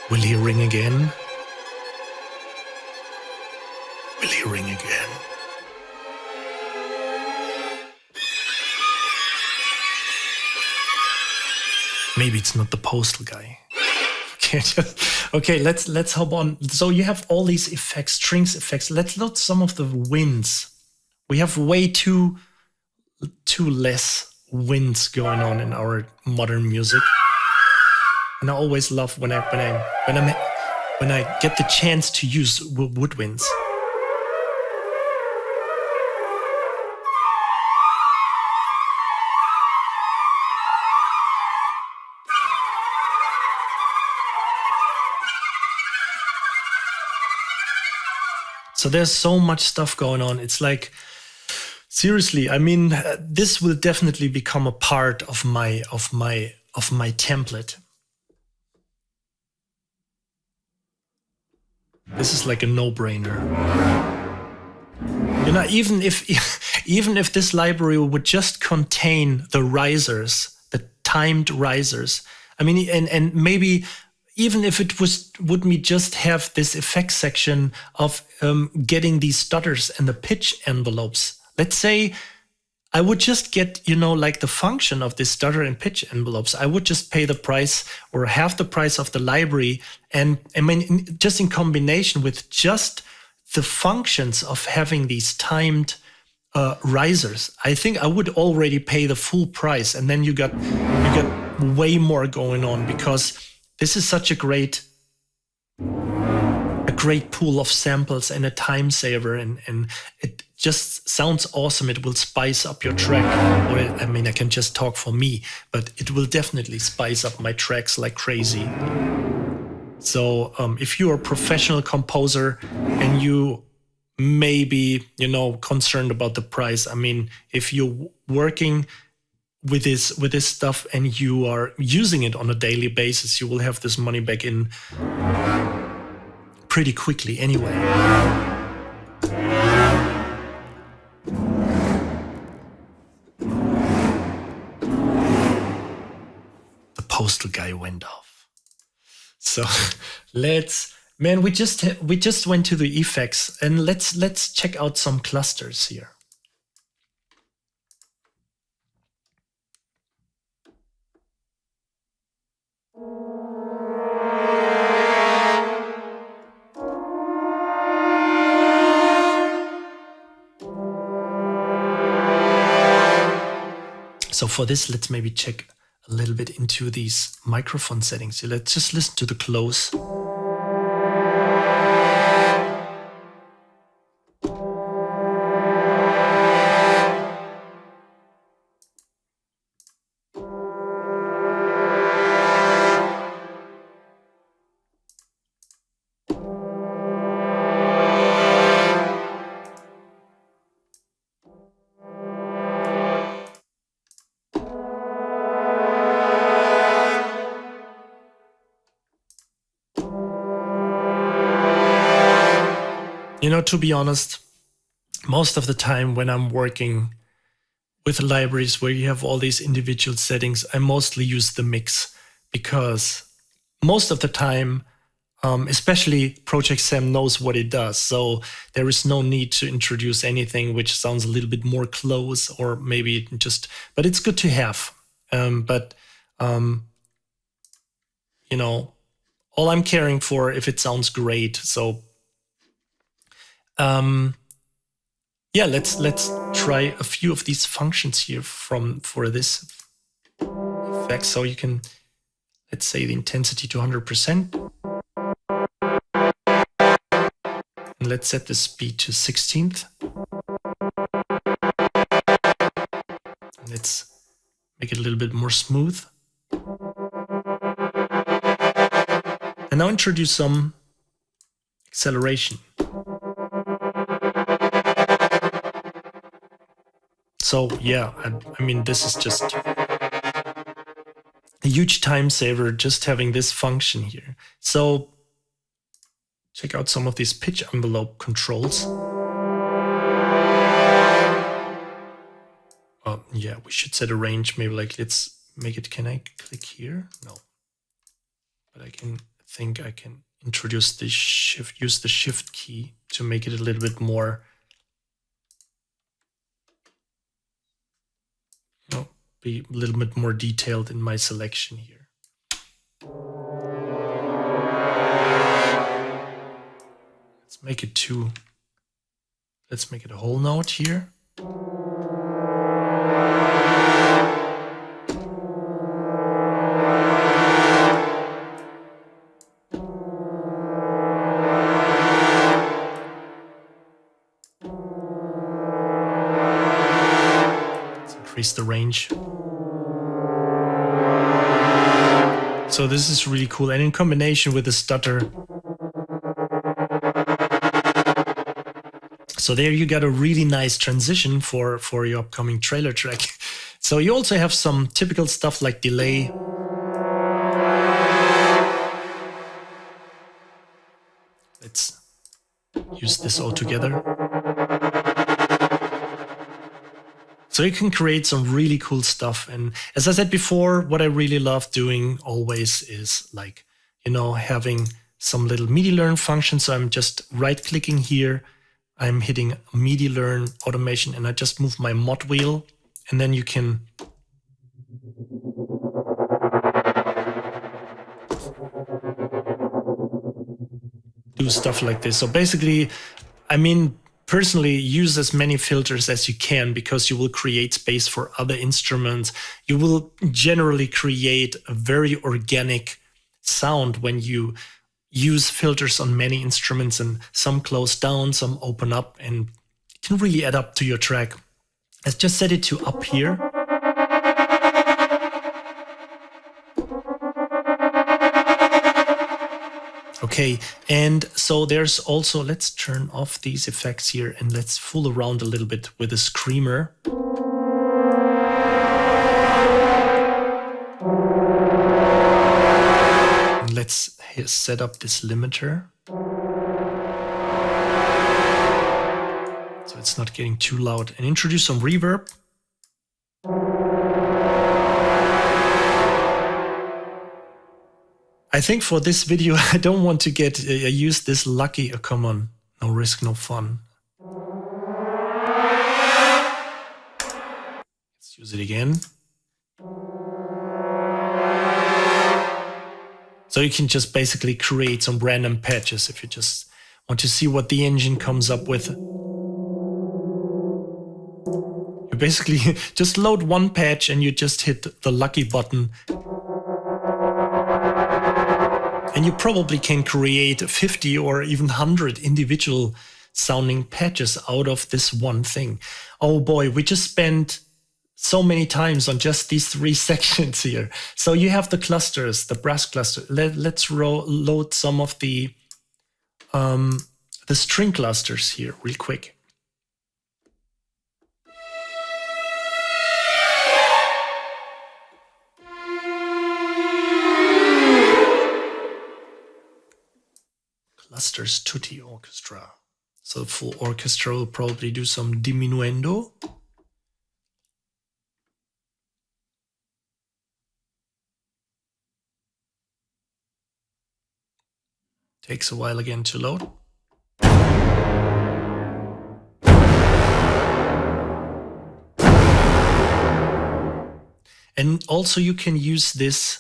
S1: Will he ring again? Will he ring again? Maybe it's not the postal guy. Okay, let's hop on. So you have all these effects, strings effects. Let's look at some of the winds. We have way too less winds going on in our modern music. And I always love when I get the chance to use woodwinds. So there's so much stuff going on. It's like, seriously, I mean, this will definitely become a part of my template. This is like a no-brainer. You know, even if this library would just contain the risers, the timed risers, I mean, and maybe even if it would me just have this effect section of getting these stutters and the pitch envelopes. Let's say I would just get, you know, like the function of this stutter and pitch envelopes. I would just pay the price or half the price of the library. And I mean, just in combination with just the functions of having these timed risers, I think I would already pay the full price. And then you got way more going on, because this is such a great pool of samples and a time saver, and it just sounds awesome. It will spice up your track. Or, I mean, I can just talk for me, but it will definitely spice up my tracks like crazy. So if you're a professional composer and you may be, you know, concerned about the price, I mean, if you're working with this stuff and you are using it on a daily basis, you will have this money back in pretty quickly anyway. The postal guy went off. So man, we just went to the effects, and let's check out some clusters here. So for this, let's maybe check a little bit into these microphone settings. So let's just listen to the close. You know, to be honest, most of the time when I'm working with libraries where you have all these individual settings, I mostly use the mix, because most of the time, especially ProjectSAM knows what it does. So there is no need to introduce anything which sounds a little bit more close, or maybe just, but it's good to have. You know, all I'm caring for if it sounds great. So yeah, let's try a few of these functions here for this effect. So you can, let's say, the intensity to 100%. And let's set the speed to 16th. And let's make it a little bit more smooth. And now introduce some acceleration. So yeah, I mean, this is just a huge time saver, just having this function here. So check out some of these pitch envelope controls. Yeah, we should set a range. Maybe like, let's make it, can I click here? No. But I think I can introduce the shift, use the shift key to make it a little bit more, be a little bit more detailed in my selection here. Let's make it let's make it a whole note here. Increase the range. So this is really cool, and in combination with the stutter. So there you got a really nice transition for your upcoming trailer track. So you also have some typical stuff like delay. Let's use this all together. So you can create some really cool stuff. And as I said before, what I really love doing always is like, having some little MIDI learn function. So I'm just right clicking here. I'm hitting MIDI learn automation and I just move my mod wheel, and then you can do stuff like this. So basically, personally, use as many filters as you can, because you will create space for other instruments. You will generally create a very organic sound when you use filters on many instruments, and some close down, some open up, and it can really add up to your track. Let's just set it to up here. Okay, and so there's also, let's turn off these effects here and let's fool around a little bit with a screamer. And let's set up this limiter, so it's not getting too loud, and introduce some reverb. I think for this video, I don't want to use this lucky, come on, no risk, no fun. Let's use it again. So you can just basically create some random patches if you just want to see what the engine comes up with. You basically just load one patch and you just hit the lucky button. And you probably can create 50 or even 100 individual sounding patches out of this one thing. Oh boy, we just spent so many times on just these 3 sections here. So you have the clusters, the brass cluster. Let's load some of the string clusters here real quick. Clusters tutti orchestra. So full orchestra will probably do some diminuendo. Takes a while again to load. And also you can use this.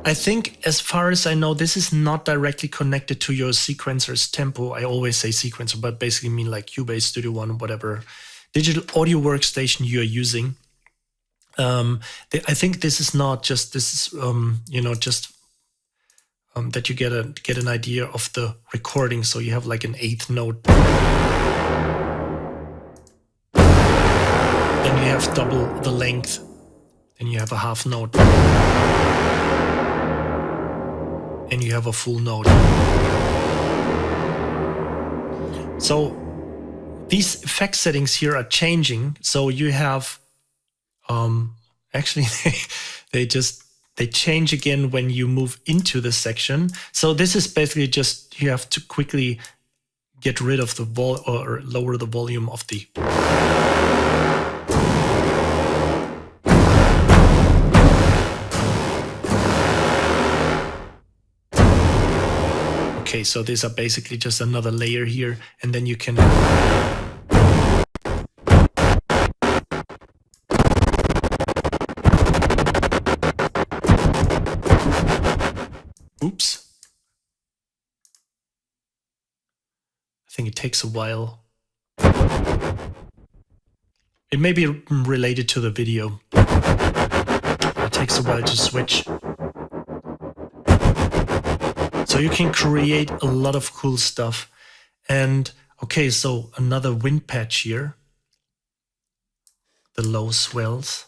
S1: I think, as far as I know, this is not directly connected to your sequencer's tempo. I always say sequencer, but basically mean like Cubase, Studio One, whatever digital audio workstation you're using. I think this is not just, this is, that you get an idea of the recording. So you have like an 8th note. Then you have double the length. Then you have a half note. And you have a full note. So these effect settings here are changing. So you have, actually, they just They change again when you move into the section. So this is basically just, you have to quickly get rid of the or lower the volume of the. Okay, so these are basically just another layer here, and then you can. Oops. I think it takes a while. It may be related to the video. It takes a while to switch. So you can create a lot of cool stuff. And okay, so another wind patch here. The low swells.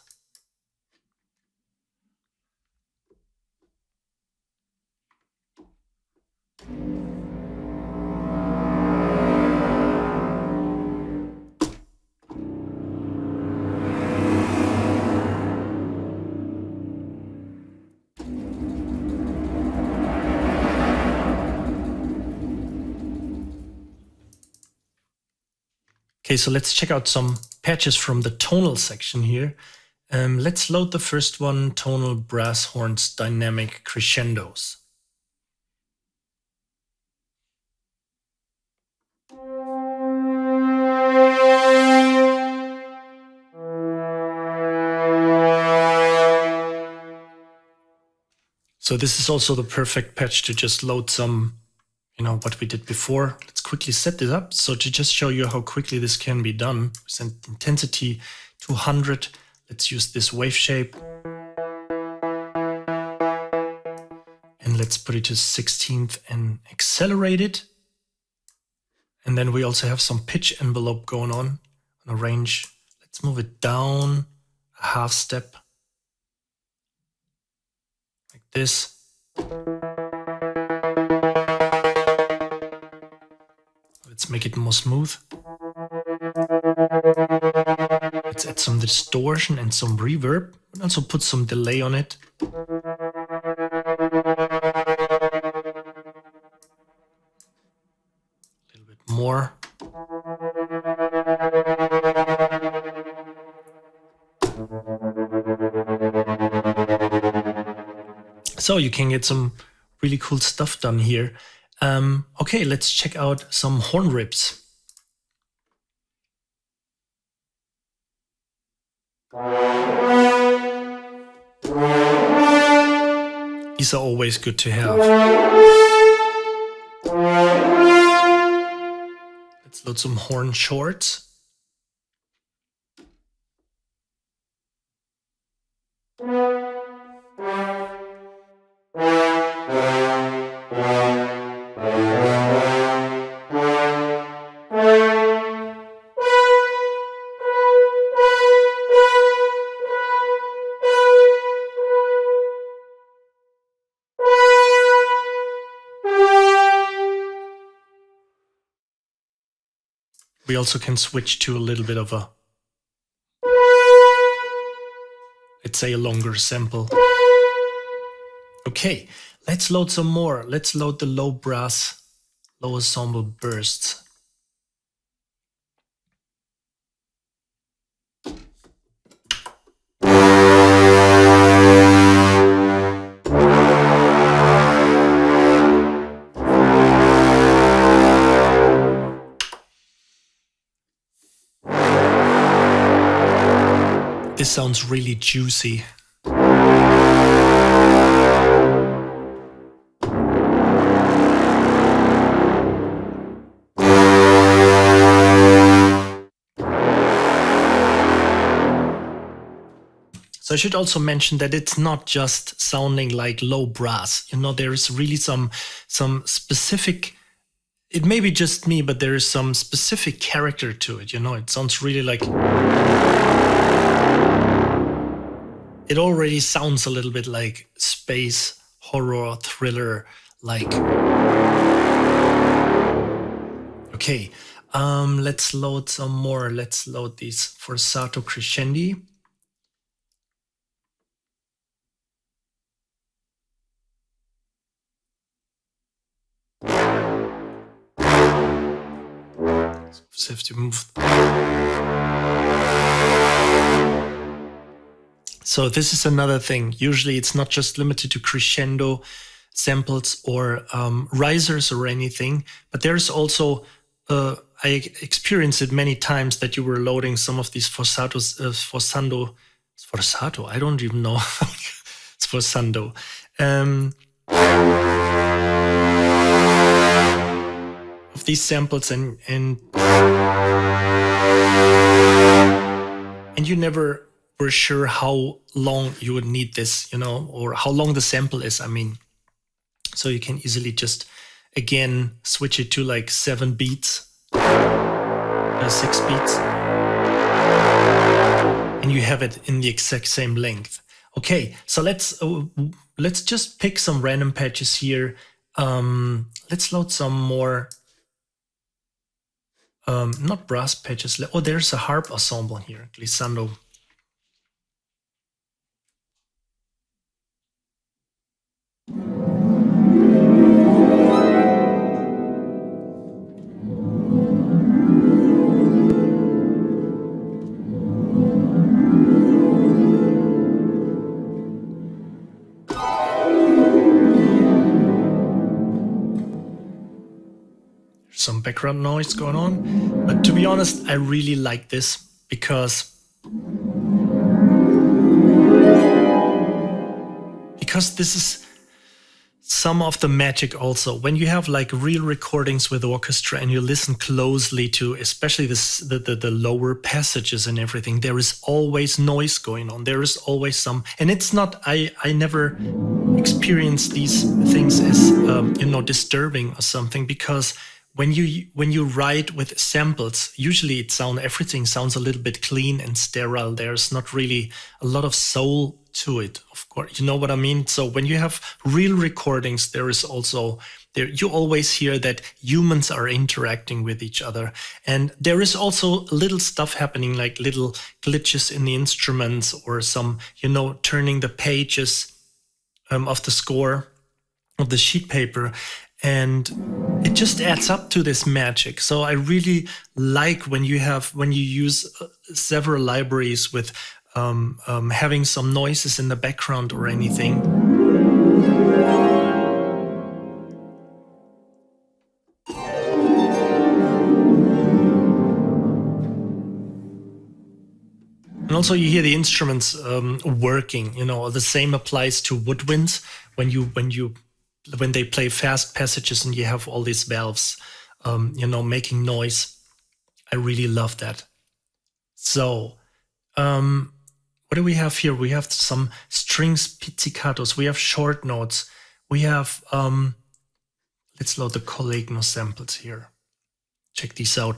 S1: Okay, so let's check out some patches from the tonal section here. Let's load the first one, tonal brass horns dynamic crescendos. So this is also the perfect patch to just load some, you know, what we did before. Let's quickly set this up. So to just show you how quickly this can be done, set intensity to 100. Let's use this wave shape. And let's put it to 16th and accelerate it. And then we also have some pitch envelope going on a range. Let's move it down a half step. Like this. Let's make it more smooth. Let's add some distortion and some reverb, and also put some delay on it. A little bit more. So you can get some really cool stuff done here. Okay, let's check out some horn rips. These are always good to have. Let's load some horn shorts. We also can switch to a little bit of a, let's say, a longer sample. Okay, let's load some more. Let's load the low brass, low ensemble bursts. This sounds really juicy. So I should also mention that it's not just sounding like low brass. You know, there is really some specific, it may be just me, but there is some specific character to it. You know, it sounds really like, it already sounds a little bit like space, horror, thriller, like. Okay, let's load some more. Let's load these forzato crescendi. So have to move. So this is another thing. Usually it's not just limited to crescendo samples or risers or anything, but there's also, I experienced it many times that you were loading some of these forzato, I don't even know. It's forzando. Of these samples and you never were sure how long you would need this, you know, or how long the sample is, I mean. So you can easily just, again, switch it to like 7 beats, 6 beats, and you have it in the exact same length. Okay, so let's just pick some random patches here. Let's load some more, not brass patches. Oh, there's a harp ensemble here, glissando. Some background noise going on, but to be honest, I really like this because this is some of the magic also. When you have like real recordings with orchestra and you listen closely to especially the lower passages and everything, there is always noise going on. There is always some, and it's not, I never experienced these things as you know, disturbing or something, because when you write with samples, usually everything sounds a little bit clean and sterile. There's not really a lot of soul to it, of course. You know what I mean? So when you have real recordings, there is also you always hear that humans are interacting with each other, and there is also little stuff happening, like little glitches in the instruments or some, you know, turning the pages of the score of the sheet paper. And it just adds up to this magic. So I really like when you use several libraries with having some noises in the background or anything. And also you hear the instruments working. You know, the same applies to woodwinds when they play fast passages and you have all these valves, you know, making noise. I really love that. So, what do we have here? We have some strings pizzicatos. We have short notes. We have, let's load the Collegno samples here. Check these out.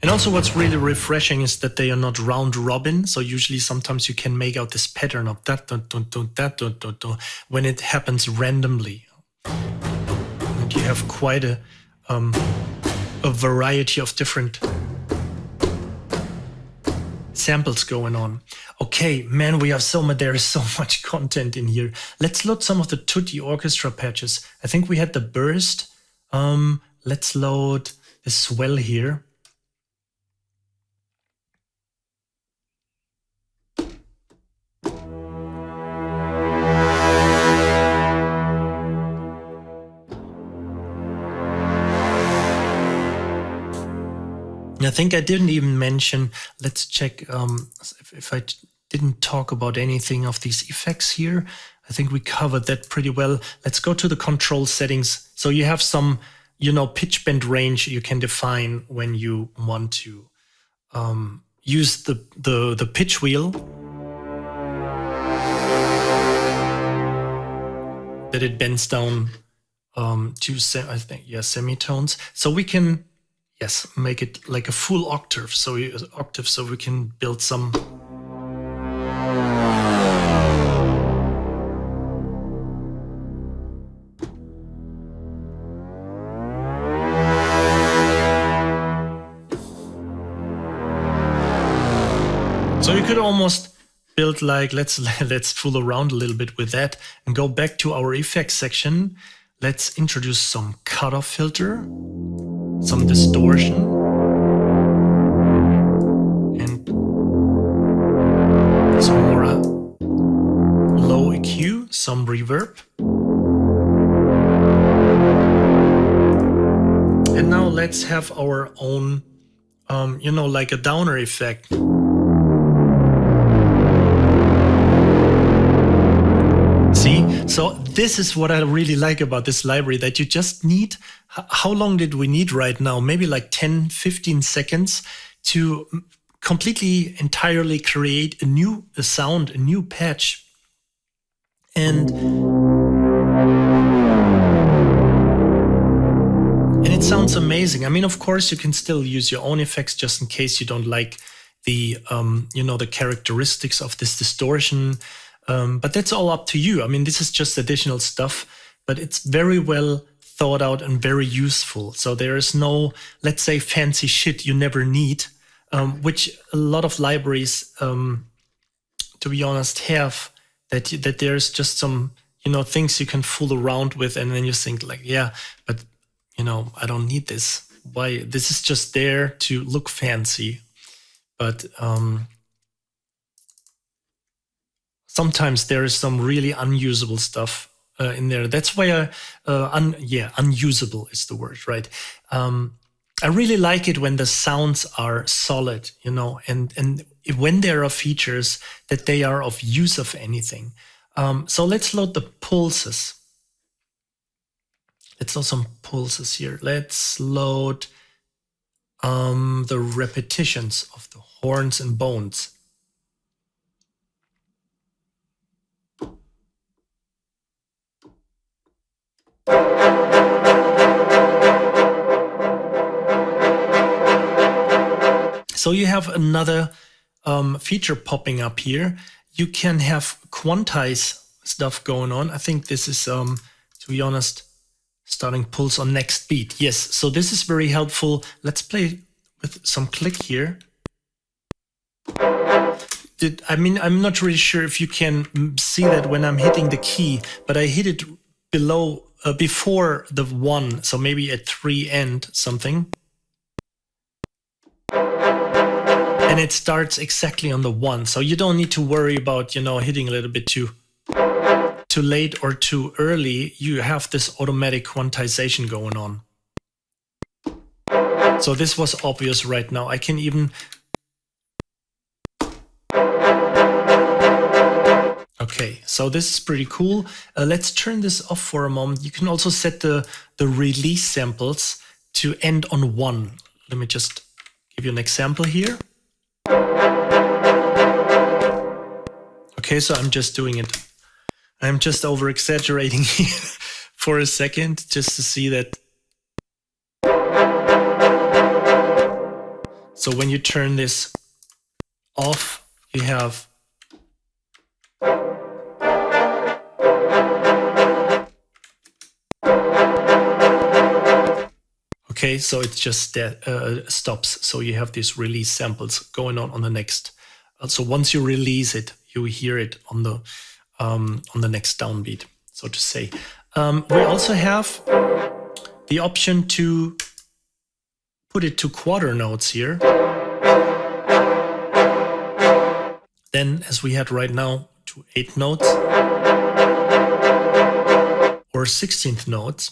S1: And also what's really refreshing is that they are not round robin. So usually sometimes you can make out this pattern of that, when it happens randomly. And you have quite a variety of different samples going on. Okay, man, there is so much content in here. Let's load some of the Tutti orchestra patches. I think we had the burst. Let's load the swell here. I think I didn't even mention, let's check if I didn't talk about anything of these effects here. I think we covered that pretty well. Let's go to the control settings. So you have some, you know, pitch bend range you can define when you want to use the pitch wheel. That it bends down to, semitones. So we can, yes, make it like a full octave. So we can build some. could almost build like, let's fool around a little bit with that and go back to our effects section. Let's introduce some cutoff filter, some distortion, and some more low EQ, some reverb. And now let's have our own, you know, like a downer effect. See, so this is what I really like about this library, that you just need, how long did we need right now? Maybe like 10, 15 seconds to completely, entirely create a new sound, a new patch. And it sounds amazing. I mean, of course, you can still use your own effects just in case you don't like the, you know, the characteristics of this distortion. But that's all up to you. I mean, this is just additional stuff, but it's very well thought out and very useful. So there is no, let's say, fancy shit you never need, which a lot of libraries, to be honest, have, that there's just some, you know, things you can fool around with, and then you think like, yeah, but you know, I don't need this. Why? This is just there to look fancy. But sometimes there is some really unusable stuff in there. That's why unusable is the word, right? I really like it when the sounds are solid, you know, and when there are features that they are of use of anything. So let's load the pulses. Let's load some pulses here. Let's load the repetitions of the horns and bones. So you have another feature popping up here. You can have quantize stuff going on. I think this is, to be honest, starting pulse on next beat. Yes, so this is very helpful. Let's play with some click here. I mean, I'm not really sure if you can see that when I'm hitting the key, but I hit it below, before the 1, so maybe at 3 and something. And it starts exactly on the 1, so you don't need to worry about, you know, hitting a little bit too late or too early. You have this automatic quantization going on. So this was obvious right now. I can even... Okay, so this is pretty cool. Let's turn this off for a moment. You can also set the release samples to end on 1. Let me just give you an example here. Okay, so I'm just doing it. I'm just over exaggerating here for a second just to see that. So when you turn this off, you have okay, so it just stops. So you have these release samples going on the next. So once you release it, you hear it on the next downbeat, so to say. We also have the option to put it to quarter notes here. Then, as we had right now, to 8th notes or 16th notes.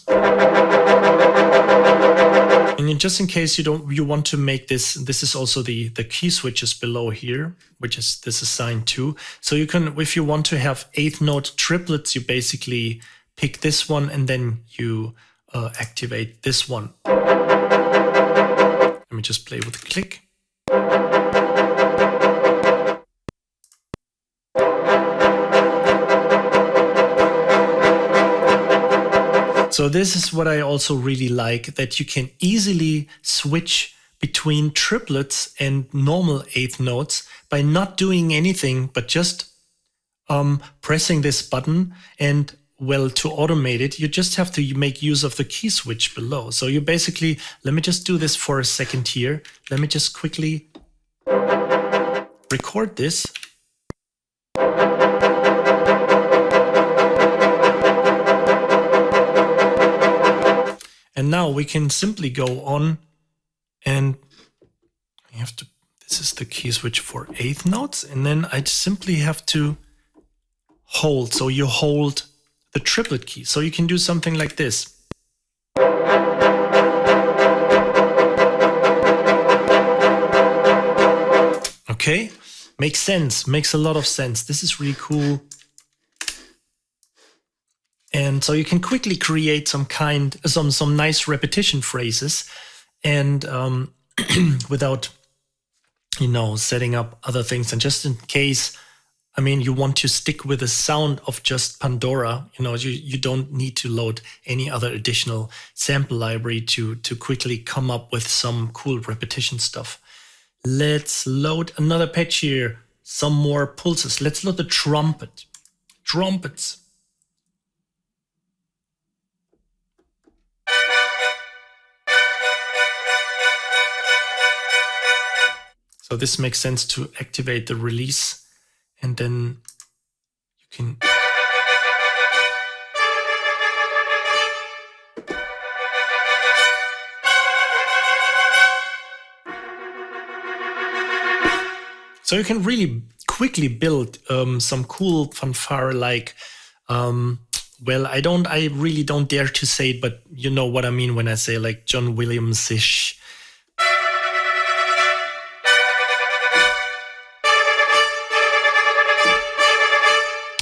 S1: And just in case you want to make this is also the key switches below here, which is this assigned to. So you can, if you want to have 8th note triplets, you basically pick this one and then you activate this one. Let me just play with a click. So this is what I also really like, that you can easily switch between triplets and normal 8th notes by not doing anything, but just pressing this button. And well, to automate it, you just have to make use of the key switch below. So you basically, let me just do this for a second here. Let me just quickly record this. And now we can simply go on and you have to, this is the key switch for eighth notes. And then I simply have to hold. So you hold the triplet key. So you can do something like this. Okay, makes sense, makes a lot of sense. This is really cool. And so you can quickly create some nice repetition phrases and without, you know, setting up other things. And just in case, I mean, you want to stick with the sound of just Pandora, you know, you don't need to load any other additional sample library to quickly come up with some cool repetition stuff. Let's load another patch here, some more pulses. Let's load the trumpet. Trumpets. So this makes sense to activate the release, and then you can so you can really quickly build some cool fanfare like well, I really don't dare to say it, but you know what I mean when I say like John Williams-ish.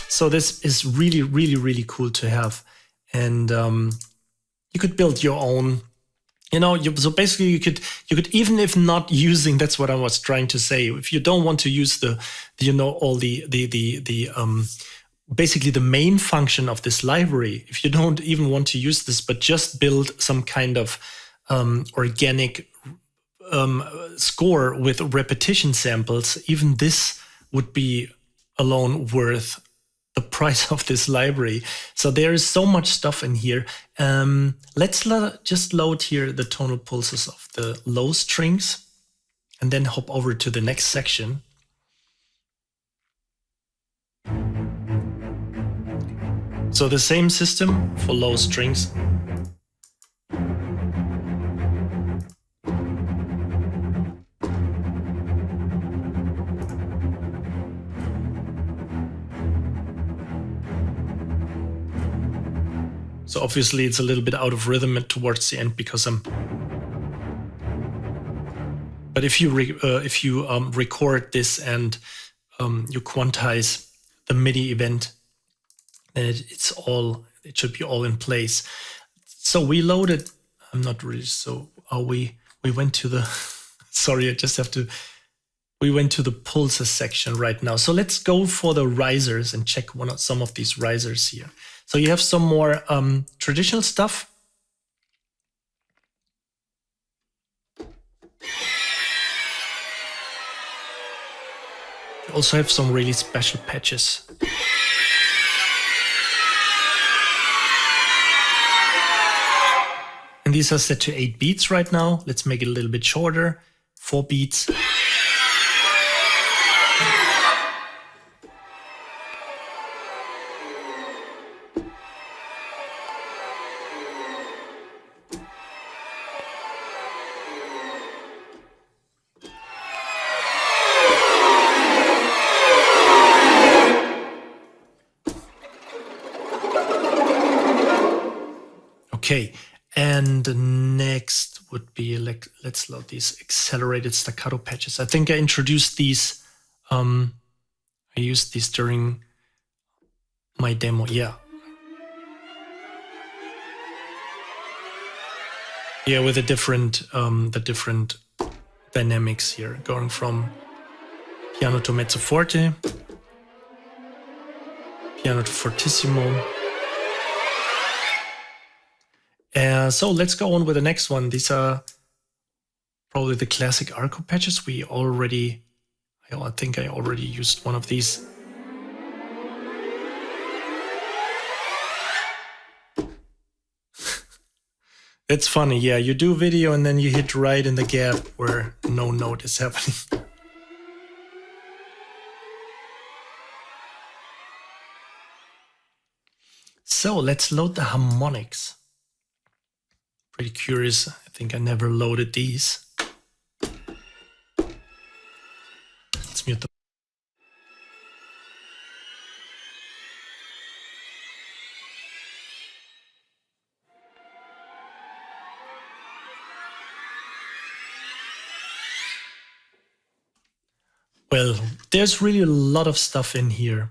S1: So this is really, really, really cool to have. And you could build your own, you know, so basically you could even if not using, that's what I was trying to say. If you don't want to use the you know, all the basically the main function of this library, if you don't even want to use this, but just build some kind of organic score with repetition samples, even this would be alone worth the price of this library. So there is so much stuff in here. Let's just load here the tonal pulses of the low strings and then hop over to the next section. So the same system for low strings. So obviously it's a little bit out of rhythm towards the end because I'm. But if you record this and you quantize the MIDI event, then it should be all in place. So we loaded. I'm not really. So we went to the. Sorry, I just have to. We went to the pulses section right now. So let's go for the risers and check some of these risers here. So you have some more traditional stuff. You also have some really special patches. And these are set to 8 beats right now. Let's make it a little bit shorter, 4 beats. Okay, and next would be like, let's load these accelerated staccato patches. I think I introduced these, I used these during my demo, yeah. Yeah, with the different dynamics here, going from piano to mezzo forte, piano to fortissimo. So let's go on with the next one. These are probably the classic arco patches. I think I already used one of these. It's funny, yeah, you do video and then you hit right in the gap where no note is happening. So let's load the harmonics. Pretty curious. I think I never loaded these. Let's mute the. Well, there's really a lot of stuff in here.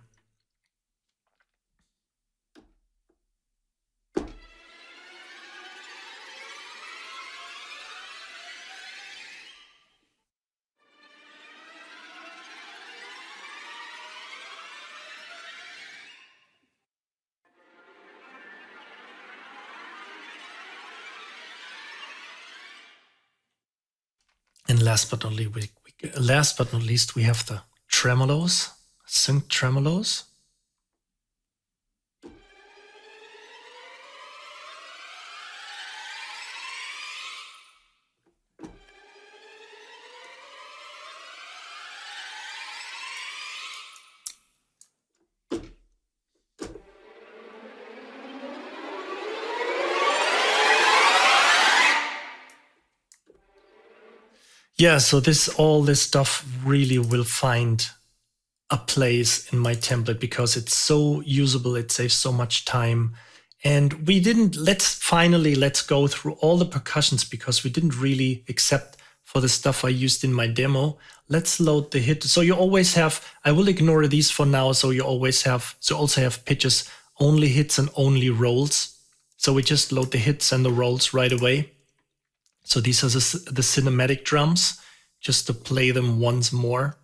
S1: And last but not least, we have the tremolos, synced tremolos. Yeah, so all this stuff really will find a place in my template because it's so usable. It saves so much time. And let's go through all the percussions because we didn't really, except for the stuff I used in my demo. Let's load the hit. So you always have, I will ignore these for now. So you also have pitches, only hits and only rolls. So we just load the hits and the rolls right away. So these are the cinematic drums, just to play them once more.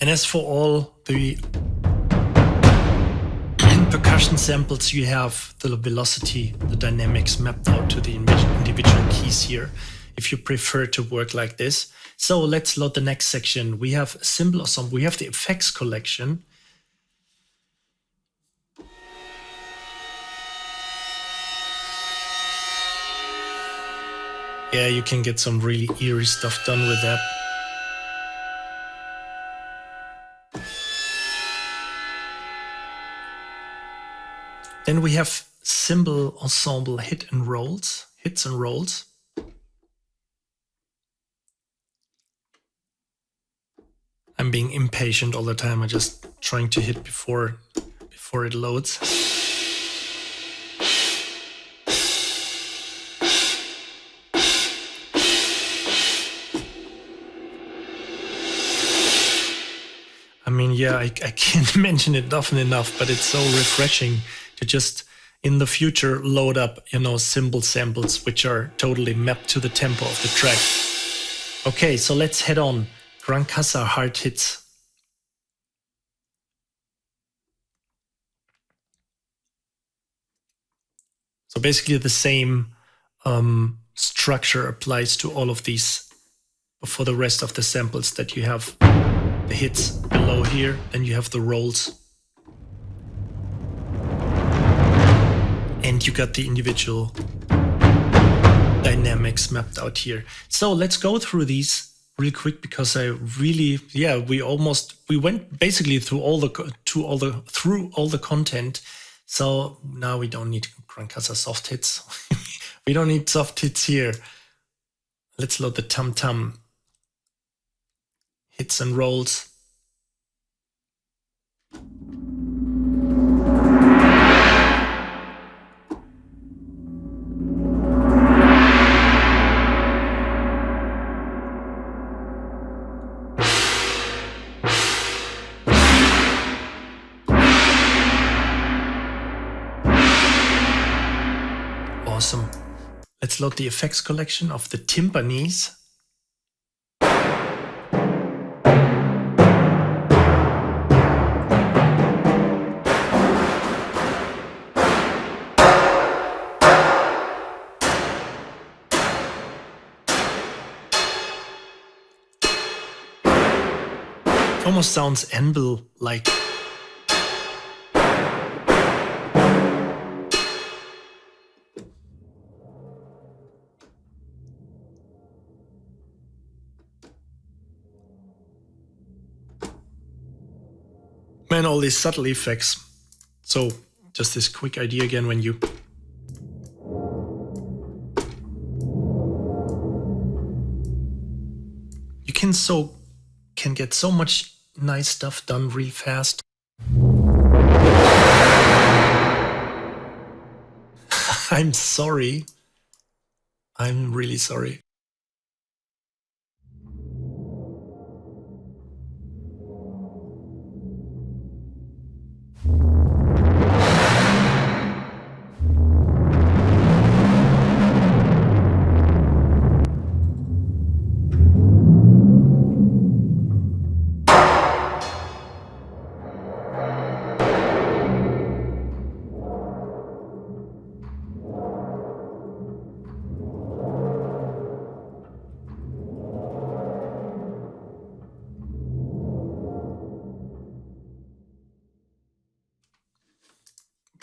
S1: And as for all the percussion samples, you have the velocity, the dynamics mapped out to the individual keys here, if you prefer to work like this. So let's load the next section. We have simple ensemble, we have the effects collection. Yeah, you can get some really eerie stuff done with that. Then we have cymbal ensemble hits and rolls. I'm being impatient all the time. I'm just trying to hit before it loads. I mean, yeah, I can't mention it often enough, but it's so refreshing to just in the future load up, cymbal samples which are totally mapped to the tempo of the track. Okay, so let's head on. Gran Casa hard hits. So basically the same structure applies to all of these for the rest of the samples, that you have the hits below here, then you have the rolls. And you got the individual dynamics mapped out here. So let's go through these real quick because I really, we went basically through all the content. So now we don't need Gran Casa soft hits. We don't need soft hits here. Let's load the tum-tum hits and rolls. Awesome. Let's load the effects collection of the timpanis. Almost sounds anvil-like. Man, all these subtle effects. So just this quick idea again, when you can get so much nice stuff done real fast. I'm sorry. I'm really sorry.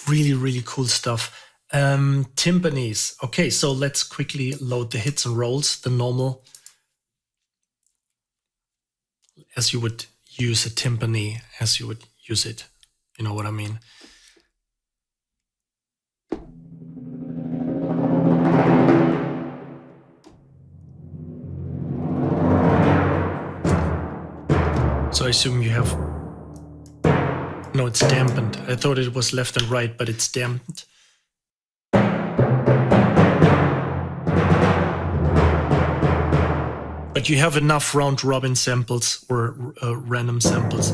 S1: Really, really cool stuff. Timpanis. Okay, so let's quickly load the hits and rolls, the normal, as you would use a timpani, as you would use it. You know what I mean? So I assume you have... No, it's dampened. I thought it was left and right, but it's dampened. But you have enough round robin samples or random samples.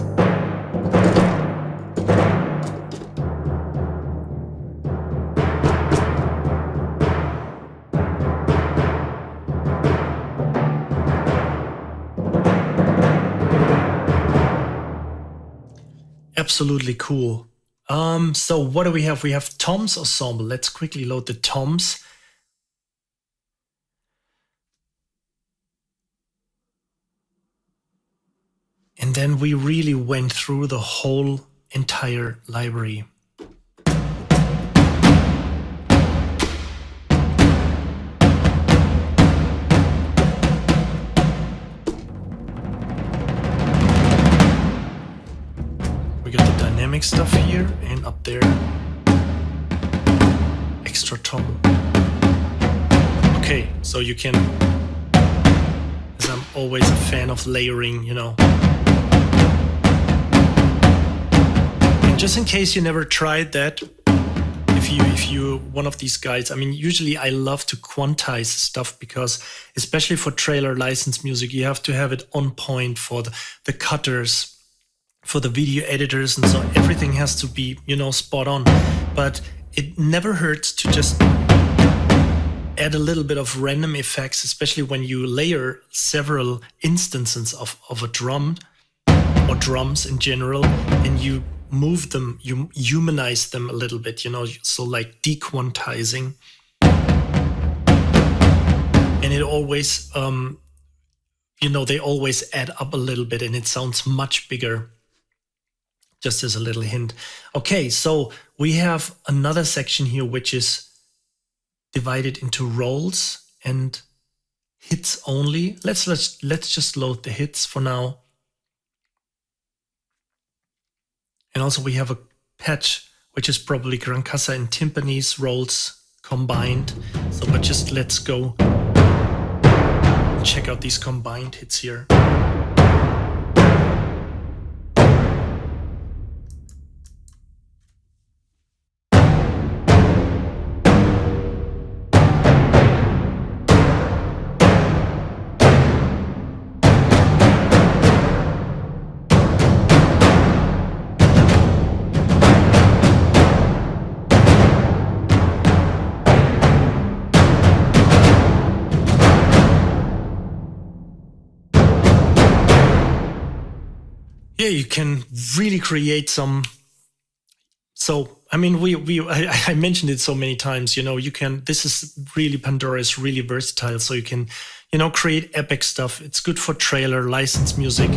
S1: Absolutely cool. So what do we have? We have toms ensemble. Let's quickly load the toms. And then we really went through the whole entire library. We got the dynamic stuff here and up there. Extra tom. Okay, so you can, as I'm always a fan of layering, you know. And just in case you never tried that, if you're one of these guys, I mean, usually I love to quantize stuff because, especially for trailer license music, you have to have it on point for the cutters, for the video editors, and so everything has to be, you know, spot on. But it never hurts to just add a little bit of random effects, especially when you layer several instances of a drum or drums in general, and you move them, you humanize them a little bit, you know, so like dequantizing. And it always, you know, they always add up a little bit and it sounds much bigger. Just as a little hint. Okay, so we have another section here which is divided into rolls and hits only. Let's just load the hits for now. And also we have a patch which is probably Gran Casa and timpanis rolls combined. So but just let's go check out these combined hits here. Yeah, you can really create some. So, I mean, I mentioned it so many times, you know, you can, this is really, Pandora is really versatile. So you can, you know, create epic stuff. It's good for trailer, license music.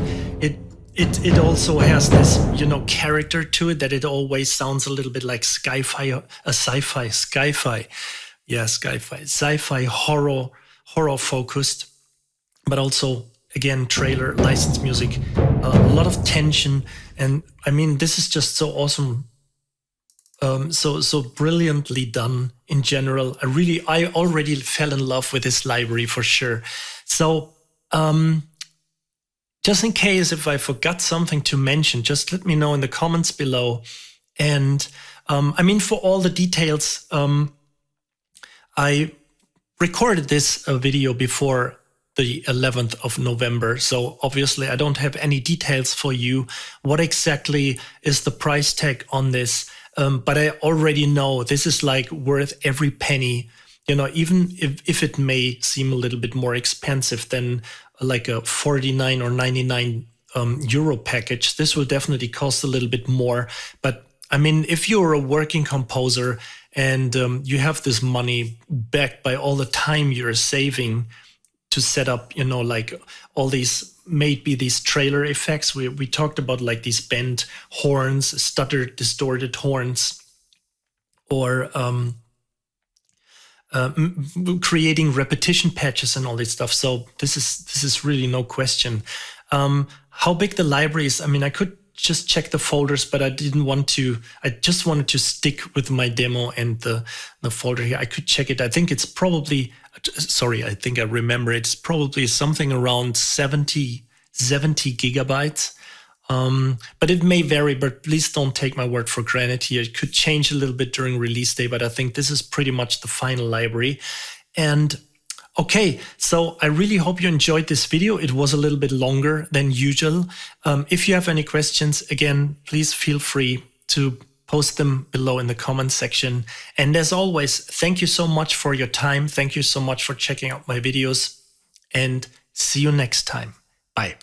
S1: it also has this, you know, character to it that it always sounds a little bit like sci-fi, sci-fi horror focused, but also again trailer licensed music, a lot of tension, and I mean this is just so awesome. So brilliantly done in general. I already fell in love with this library for sure. So just in case if I forgot something to mention, just let me know in the comments below. And I mean, for all the details, I recorded this video before the 11th of November. So obviously I don't have any details for you. What exactly is the price tag on this? But I already know this is like worth every penny, you know, even if it may seem a little bit more expensive than like a 49 or 99 euro package. This will definitely cost a little bit more. But I mean, if you're a working composer and you have this money backed by all the time you're saving to set up, you know, like all these, maybe these trailer effects. We talked about like these bent horns, stuttered, distorted horns, or creating repetition patches and all this stuff. So this is really no question. How big the library is, I mean, I could just check the folders, but I didn't want to. I just wanted to stick with my demo and the folder here. I could check it. I think it's probably, sorry, I think I remember it's probably something around 70 gigabytes. But it may vary, but please don't take my word for granted here. It could change a little bit during release day, but I think this is pretty much the final library. And okay, so I really hope you enjoyed this video. It was a little bit longer than usual. If you have any questions, again, please feel free to post them below in the comment section. And as always, thank you so much for your time. Thank you so much for checking out my videos, and see you next time. Bye.